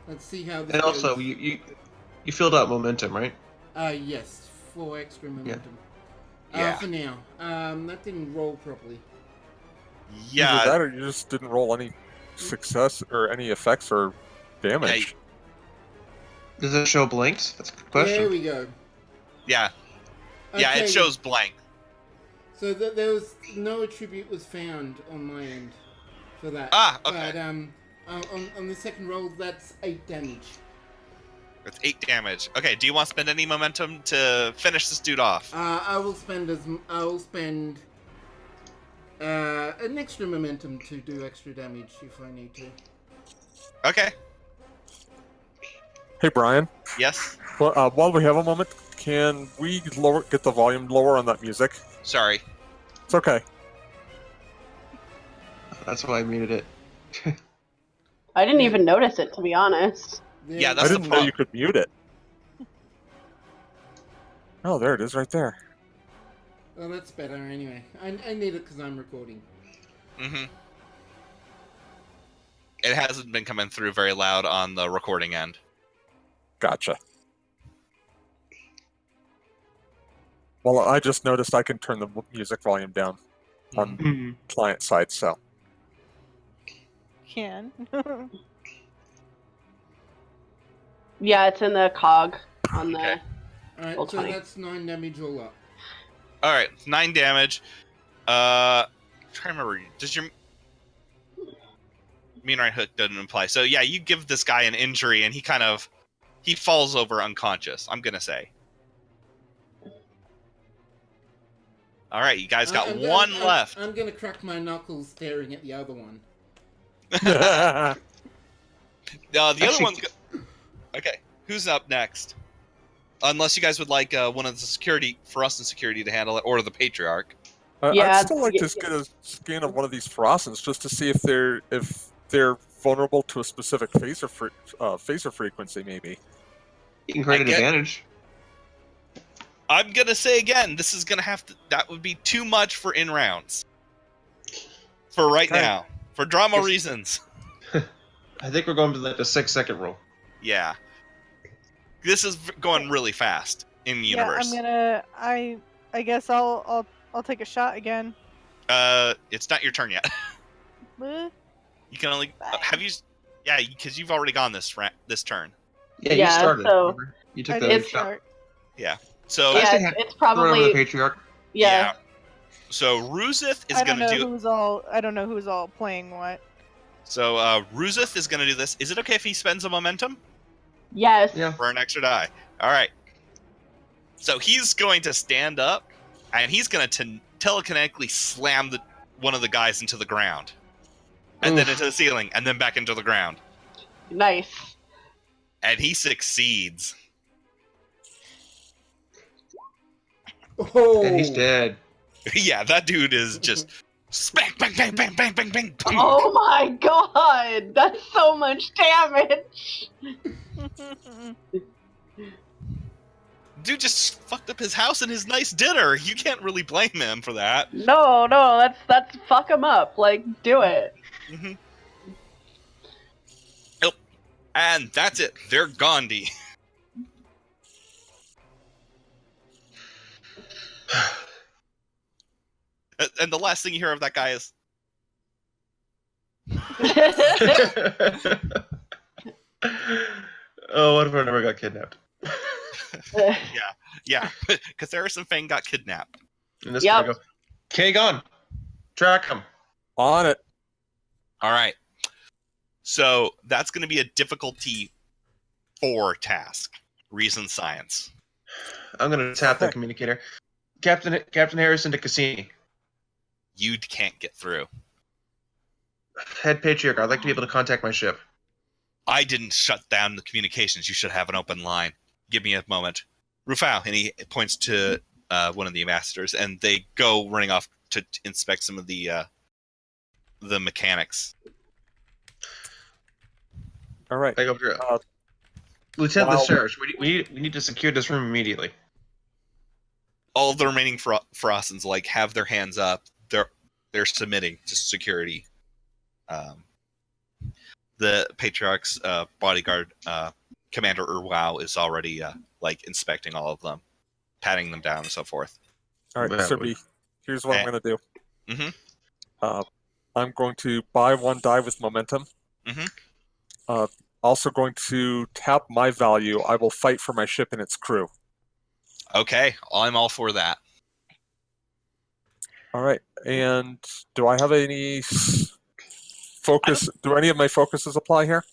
let's see how this And goes. also, you filled out momentum, right? Yes, 4 extra momentum. Yeah. For now. That didn't roll properly. Either Yeah. that or you just didn't roll any success or any effects or damage. Hey. Does it show blanks? That's a good There question. we go. Yeah. Yeah. Okay, It shows blank. So there was no attribute was found on my end for that. Ah, okay. But on the second roll, that's 8 damage. It's 8 damage. Okay. Do you want to spend any momentum to finish this dude off? I will spend an extra momentum to do extra damage if I need to. Okay. Hey, Brian. Yes. Well, while we have a moment, can we get the volume lower on that music? Sorry. It's okay. That's why I muted it. I didn't even notice it, to be honest. There Yeah, we that's I the didn't know problem. you could mute it. Oh, there it is, right there. Well, that's better anyway. I need it because I'm recording. Mm-hmm. It hasn't been coming through very loud on the recording end. Gotcha. Well, I just noticed I can turn the music volume down on client side, so. Can. Yeah, it's in the cog on the. Okay. Alright, Roll so 20. that's 9 damage all up. All right, 9 damage. I'm trying to remember. Does your mean right hook doesn't imply? So yeah, you give this guy an injury, and he falls over unconscious. I'm gonna say. All right, you guys got one left. I'm gonna crack my knuckles staring at the other one. The other Actually- one's okay. Who's up next? Unless you guys would like one of the security for us in security to handle it, or the patriarch. Yeah, I'd still like to get a scan of one of these Ferasans just to see if they're vulnerable to a specific phaser frequency, maybe. You can create an I get- advantage. I'm gonna say again, this is gonna have to. That would be too much for in rounds. For right Okay. now, for drama Yes. reasons. I think we're going to like the 6-second rule. Yeah, this is going really fast in the Yeah, universe. I'm gonna. I guess I'll take a shot again. It's not your turn yet. Eh, You can only have you. Yeah, because you've already gone this turn. Yeah, Yeah, you started. so- remember? You took I the did shot. start. So Yeah, say it's, ha- it's Throw it over the probably. patriarch. Yeah. So Ruzith is I don't gonna know do. who's all. I don't know who's all playing what. So Ruzith is gonna do this. Is it okay if he spends a momentum Yes. Yeah. for an extra die? All right. So he's going to stand up, and he's going to telekinetically slam one of the guys into the ground, and then Oof. into the ceiling, and then back into the ground. Nice. And he succeeds. Oh, And he's dead. Yeah, that dude is just smack, bang, bang, bang, bang, bang, bang, boom. Oh my god! That's so much damage! Dude just fucked up his house and his nice dinner. You can't really blame him for that. No, that's fuck him up. Like, do it. Mm-hmm. Yep. And that's it. They're Gandhi. And the last thing you hear of that guy is, Oh, what if I never got kidnapped? yeah, because Eris and Fang got kidnapped. And this Yep. guy go, "Okay, gone. Track him." On it. All right. So that's going to be a difficulty 4 task. Reason science. I'm gonna tap the communicator. Captain Harrison to Cassini. You can't get through. Head Patriarch, I'd like to be able to contact my ship. I didn't shut down the communications. You should have an open line. Give me a moment. Rufao, and he points to one of the ambassadors, and they go running off to inspect some of the mechanics. All right. I go through. Lieutenant Wow. Lesage, we need to secure this room immediately. All of the remaining Ferasans have their hands up. They're submitting to security. The Patriarch's bodyguard, Commander Urwao, is already inspecting all of them, patting them down, and so forth. All right, Yeah, Sirby, here's what I'm going to do. Mhm. I'm going to buy 1 die with momentum. Mhm. Also going to tap my value. I will fight for my ship and its crew. Okay, I'm all for that. All right, and do I have any focus? Do any of my focuses apply here?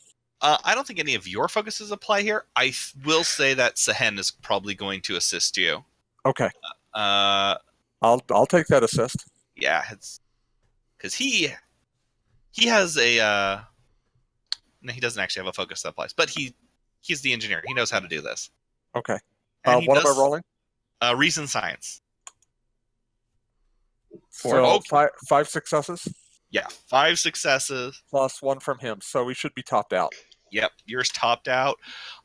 I don't think any of your focuses apply here. I will say that Sehen is probably going to assist you. Okay, Uh, I'll take that assist. yeah, it's because he has a no, he doesn't actually have a focus that applies, but he's the engineer. He knows how to do this. Okay, And he what am I does, rolling? Reason science. So Okay. 5 successes Yeah, 5 successes. plus 1 from him, so we should be topped out. Yep, yours topped out.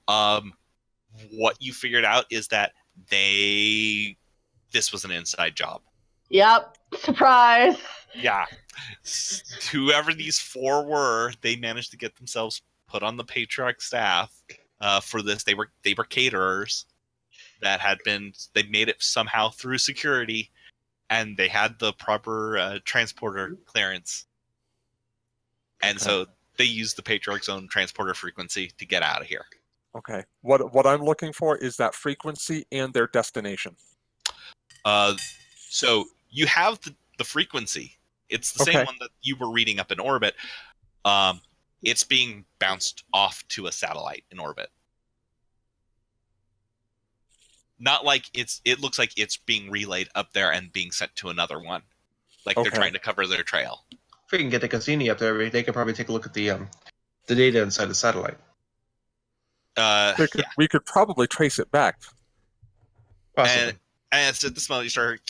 What you figured out is that this was an inside job. Yep. Surprise. Yeah. Whoever these 4 were, they managed to get themselves put on the Patriarch staff for this. They were caterers that they made it somehow through security, and they had the proper transporter clearance. And so they used the Patriarch's own transporter frequency to get out of here. Okay, what I'm looking for is that frequency and their destination. So you have the frequency. It's the same one that you were reading up in orbit. It's being bounced off to a satellite in orbit. Not like it looks like it's being relayed up there and being sent to another one. Like they're trying to cover their trail. If we can get the Cassini up there, they could probably take a look at the data inside the satellite. We could probably trace it back. Possibly. And it's at this moment you start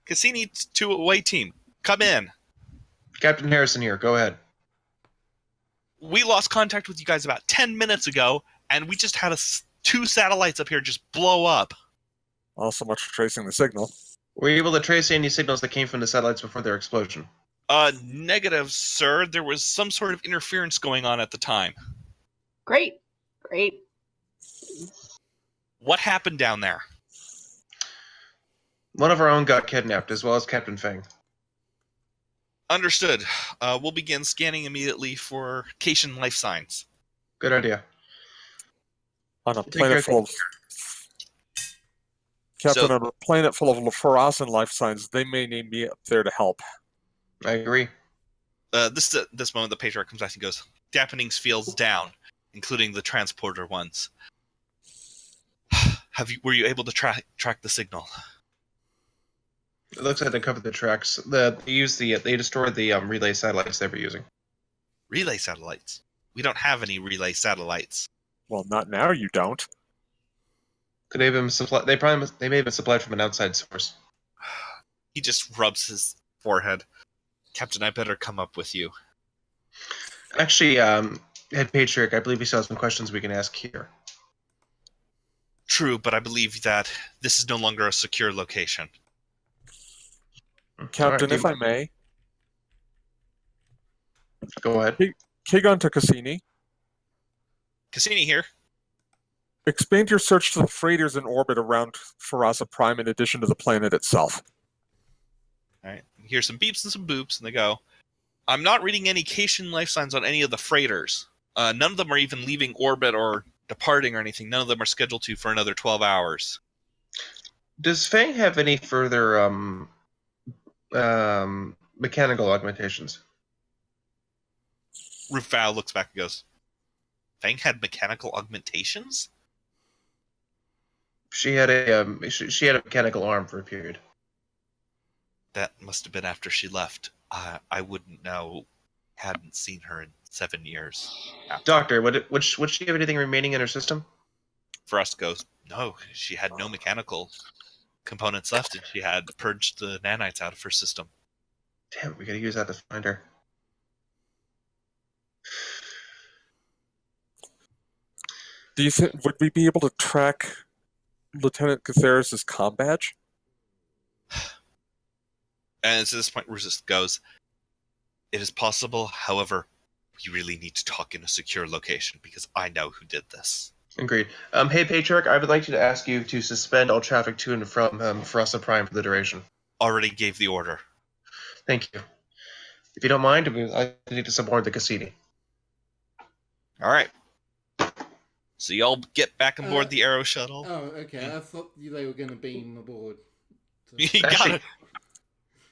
Cassini to away team. Come in. Captain Harrison here. Go ahead. We lost contact with you guys about 10 minutes ago, and we just had 2 satellites up here just blow up. Well, so much for tracing the signal. Were you able to trace any signals that came from the satellites before their explosion? Negative, sir. There was some sort of interference going on at the time. Great. What happened down there? One of our own got kidnapped, as well as Captain Feng. Understood. We'll begin scanning immediately for Cassini life signs. Good idea. On a planet full of... Captain, on a planet full of Ferasan life signs, they may need me up there to help. I agree. This moment, the Patriarch comes back and goes, "Dampenings fields down, including the transporter ones. Were you able to track the signal?" It looks like they covered the tracks. They destroyed the relay satellites they were using. Relay satellites? We don't have any relay satellites. Well, not now. You don't. Could they have been supplied? They may have been supplied from an outside source. He just rubs his forehead. "Captain, I better come up with you." Actually, Head Patriarch, I believe we still have some questions we can ask here. True, but I believe that this is no longer a secure location. Captain, All if I may, go ahead. Kagon to Cassini. Cassini here. Expand your search to the freighters in orbit around Ferasa Prime in addition to the planet itself. All right. Hear some beeps and some boops, and they go, I'm not reading any Cassini life signs on any of the freighters. None of them are even leaving orbit or departing or anything. None of them are scheduled to for another 12 hours. Does Fang have any further mechanical augmentations? Rufal looks back and goes, Fang had mechanical augmentations? She had a she had a mechanical arm for a period. That must have been after she left. I wouldn't know. Hadn't seen her in 7 years. Doctor, would she have anything remaining in her system? Ferasa goes, no, she had no mechanical components left, and she had purged the nanites out of her system. Damn, we gotta use that to find her. Do you think would we be able to track Lieutenant Caceres' comm badge? And it's at this point Russus goes, it is possible, however, we really need to talk in a secure location because I know who did this. Agreed. Hey, Patriarch, I would like to ask you to suspend all traffic to and from Ferasa Prime for the duration. Already gave the order. Thank you. If you don't mind, I need to suborn the Cassini. All right. So y'all get back on board the Arrow shuttle. Oh, okay. I thought they were going to beam aboard. So. You got Actually, it.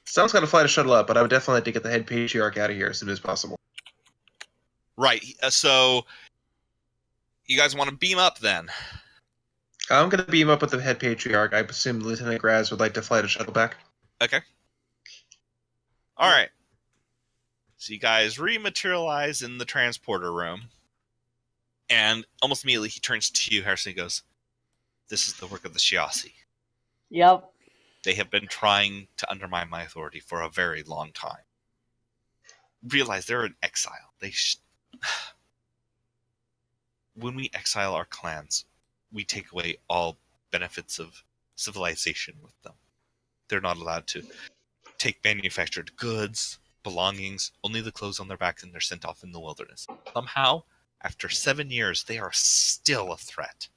Someone's got to fly the shuttle up, but I would definitely like to get the head Patriarch out of here as soon as possible. Right. So you guys want to beam up then? I'm going to beam up with the head Patriarch. I assume Lieutenant Graz would like to fly the shuttle back. Okay. All right. So you guys rematerialize in the transporter room. And almost immediately he turns to you, Harrison, and goes, this is the work of the Shiasi. Yep. They have been trying to undermine my authority for a very long time. Realize they're in exile. When we exile our clans, we take away all benefits of civilization with them. They're not allowed to take manufactured goods, belongings, only the clothes on their backs, and they're sent off in the wilderness. Somehow, after 7 years, they are still a threat.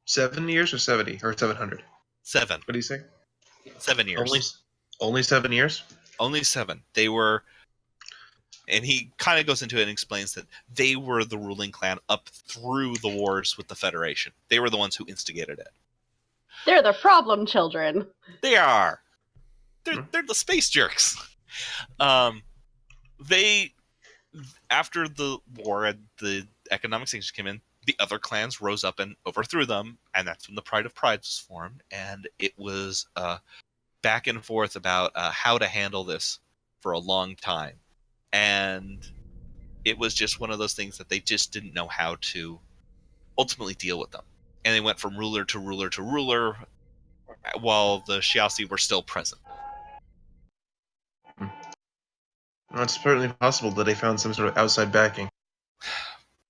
7 years or 70 or 700? 7. What do you say? 7 years. Only 7 years? Only 7. They were, and he kind of goes into it and explains that they were the ruling clan up through the wars with the Federation. They were the ones who instigated it. They're the problem children. They are. They're the space jerks. They, after the war and the economic sanctions came in, the other clans rose up and overthrew them, and that's when the Pride of Prides was formed, and it was back and forth about how to handle this for a long time. And it was just one of those things that they just didn't know how to ultimately deal with them. And they went from ruler to ruler to ruler while the Shiasi were still present. Well, it's certainly possible that they found some sort of outside backing.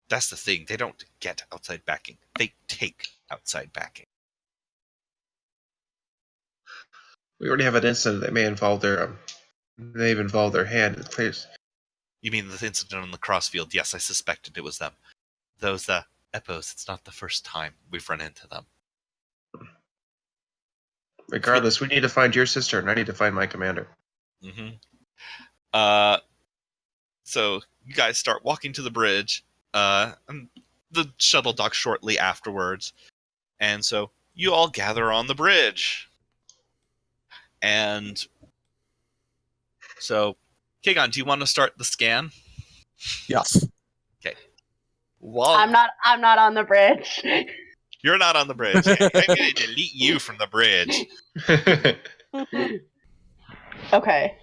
That's the thing. They don't get outside backing. They take outside backing. We already have an incident that may involve their hand in place. You mean the incident on the crossfield? Yes, I suspected it was them. Those eppohs, it's not the first time we've run into them. Regardless, we need to find your sister, and I need to find my commander. Mm-hmm. So you guys start walking to the bridge. And the shuttle docks shortly afterwards. And so you all gather on the bridge. And so, Kagon, do you want to start the scan? Yes. Okay. Well, I'm not on the bridge. You're not on the bridge. I'm going to delete you from the bridge. Okay.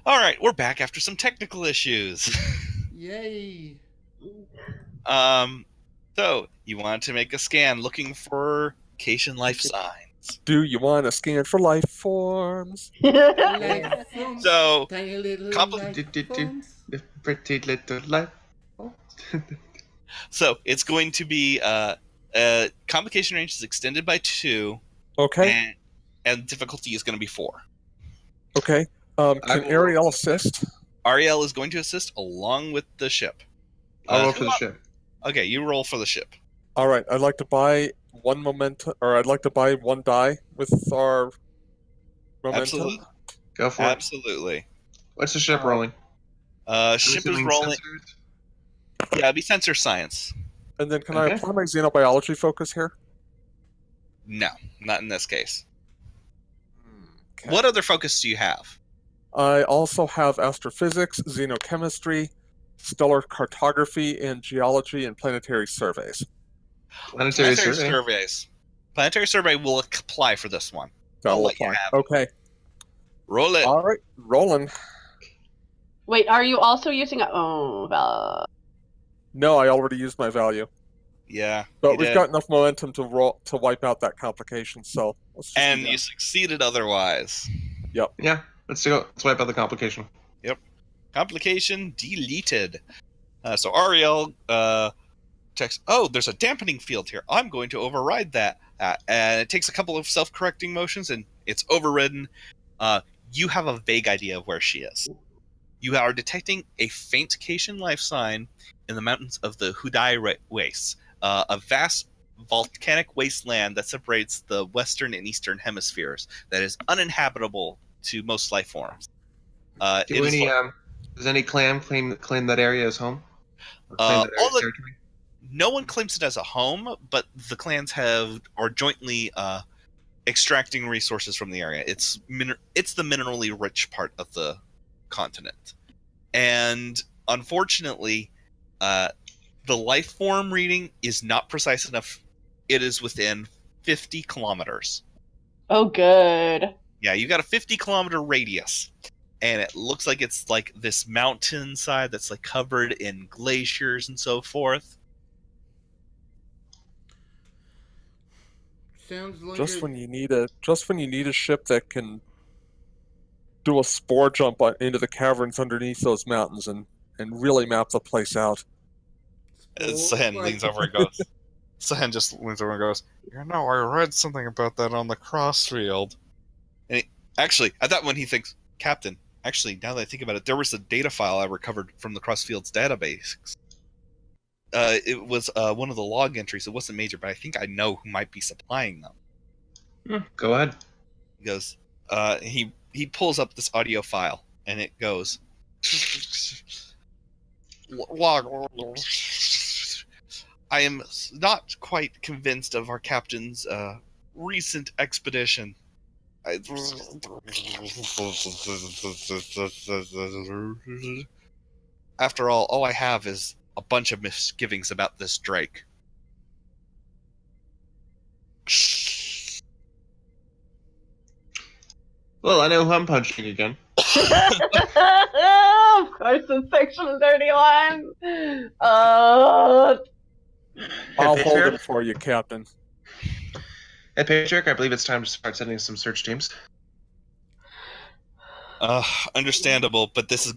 All right, we're back after some technical issues. Yay! So you want to make a scan looking for Cassini life signs. Do you want to scan for life forms? Life forms, So, tiny little compli- life forms. Pretty little light. Oh. So it's going to be complication range is extended by 2, Okay. and difficulty is going to be 4. Okay. I Can will- Ariel assist? Ariel is going to assist along with the ship. I'll roll for the ship. Okay, you roll for the ship. All right. I'd like to buy one momentum, or I'd like to buy one die with our momentum. Absolutely. Go for it. Absolutely. What's the ship rolling? I'm Ship is assuming rolling. sensors? Yeah, it'd be sensor science. And then can I Okay. apply my xenobiology focus here? No, not in this case. Okay. What other focus do you have? I also have astrophysics, xenochemistry, stellar cartography, and geology and planetary surveys. Planetary Planetary survey. surveys. Planetary survey will apply for this one. That I'll will let you apply. have it. Okay. Roll it. All right. Rolling. Wait, are you also using a... No, I already used my value. Yeah. But you we've did. got enough momentum to wipe out that complication, so let's just And do you that. succeeded otherwise. Yeah, let's go. Let's wipe out the complication. Complication deleted. So Ariel checks. Oh, there's a dampening field here. I'm going to override that. And it takes a couple of self-correcting motions, and it's overridden. You have a vague idea of where she is. You are detecting a faint Cassian life sign in the mountains of the Hudai Wastes, a vast volcanic wasteland that separates the western and eastern hemispheres that is uninhabitable to most life forms. Does any clan claim that area as home? Or claim that area as territory? No one claims it as a home, but the clans are jointly extracting resources from the area. It's the minerally rich part of the continent, and unfortunately, the life form reading is not precise enough. It is within 50 kilometers. Oh, good. Yeah, you got a 50-kilometer radius, and it looks like it's like this mountainside that's like covered in glaciers and so forth. Sounds like Just when you need a ship that can do a spore jump into the caverns underneath those mountains and really map the place out. Sahan leans over and goes. Sahan just leans over and goes, "You know, I read something about that on the crossfield." And actually, at that one, he thinks, "Captain, actually, now that I think about it, there was a data file I recovered from the crossfield's database. It was one of the log entries. It wasn't major, but I think I know who might be supplying them." Go ahead. He goes, he pulls up this audio file, and it goes, "I am not quite convinced of our captain's recent expedition. After all I have is a bunch of misgivings about this Drake." Well, I know who I'm punching again. Of course, it's Section 31. I'll hold Patriarch? it for you, Captain. Hey, Patriarch, I believe it's time to start sending some search teams. Understandable, but this is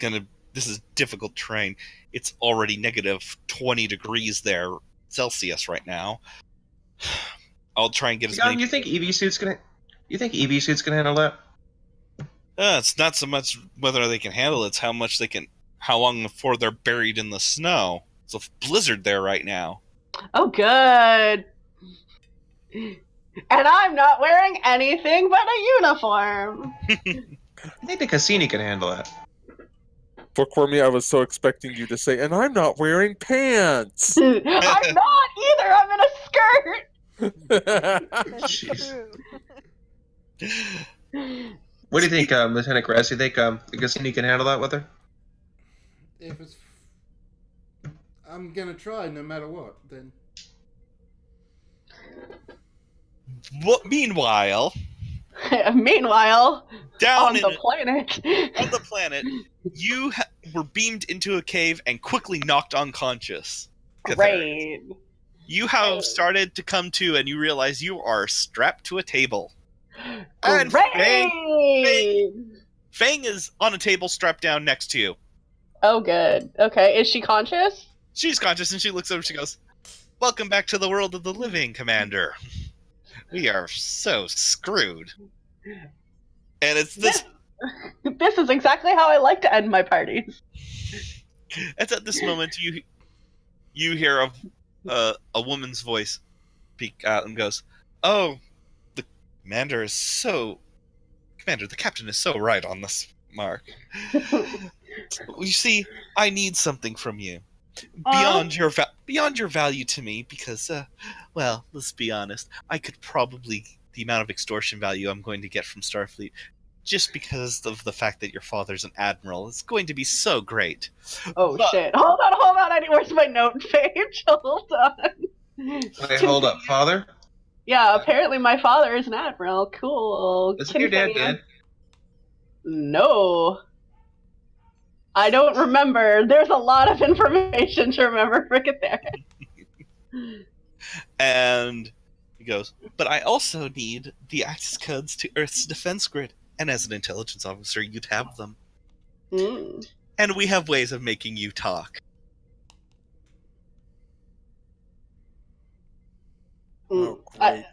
difficult terrain. It's already negative 20 degrees there Celsius right now. I'll try and get as many. You think EV suits gonna handle that? It's not so much whether they can handle it; it's how long before they're buried in the snow. It's a blizzard there right now. Oh, good. And I'm not wearing anything but a uniform. I think the Cassini can handle that. For me, I was so expecting you to say, "And I'm not wearing pants." I'm not either. I'm in a skirt. That's Jeez. true. What do you think, Lieutenant Grass? You think the Cassini can handle that with her? if it's, I'm gonna try no matter what. Then Meanwhile, on down the planet. on the planet, you were beamed into a cave and quickly knocked unconscious. Great. You have started to come to, and you realize you are strapped to a table. And Great. Fang is on a table strapped down next to you. Oh, good. Okay, is she conscious? She's conscious and she looks over. She goes, "Welcome back to the world of the living, Commander. We are so screwed." And it's this. This is exactly how I like to end my parties. It's at this moment you hear a woman's voice peek out and goes, "Oh, the commander is so. Commander, the captain is so right on this mark. You see, I need something from you beyond your value to me, because, well, let's be honest. I could probably the amount of extortion value I'm going to get from Starfleet, just because of the fact that your father's an admiral, is going to be so great." Oh, But- shit. Hold on. Where's my note page? Hold on. Wait, hold up, father? Yeah, apparently my father is an admiral. Cool. Isn't your dad dead? No. I don't remember. There's a lot of information to remember. Forget there. And he goes, "But I also need the access codes to Earth's defense grid. And as an intelligence officer, you'd have them. Mm. And we have ways of making you talk." Oh, Mm. great.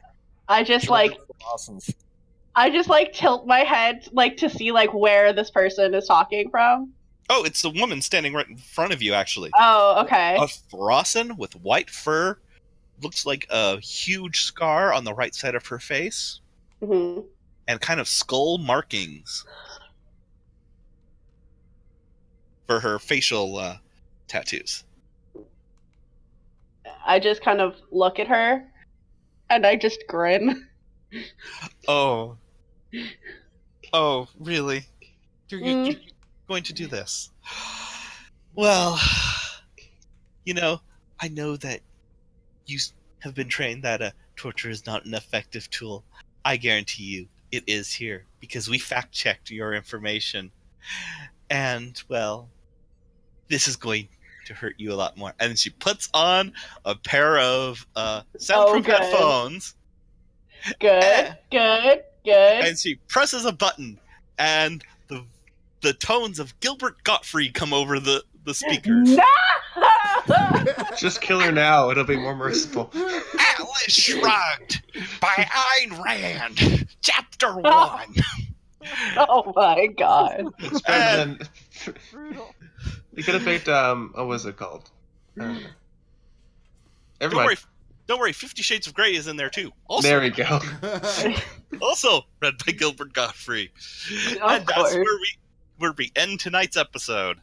I just like Awesome. I just like tilt my head like to see like where this person is talking from. Oh, it's the woman standing right in front of you, actually. Oh, okay. A Frossen with white fur, looks like a huge scar on the right side of her face, hmm and kind of skull markings for her facial tattoos. I just kind of look at her, and I just grin. Oh, really? You're going to do this? Well, I know that you have been trained that torture is not an effective tool. I guarantee you it is here, because we fact-checked your information. And, well, this is going to hurt you a lot more. And she puts on a pair of soundproof good. headphones, Good. and she presses a button, and the tones of Gilbert Gottfried come over the speakers. No! Just kill her now. It'll be more merciful. Atlas Shrugged by Ayn Rand, Chapter 1. Oh my god. It's better And- than. Brutal. You could have picked what was it called? Never mind. Don't worry, 50 Shades of Grey is in there too. Also, There we go. also read by Gilbert Gottfried. Of And that's course. where we end tonight's episode.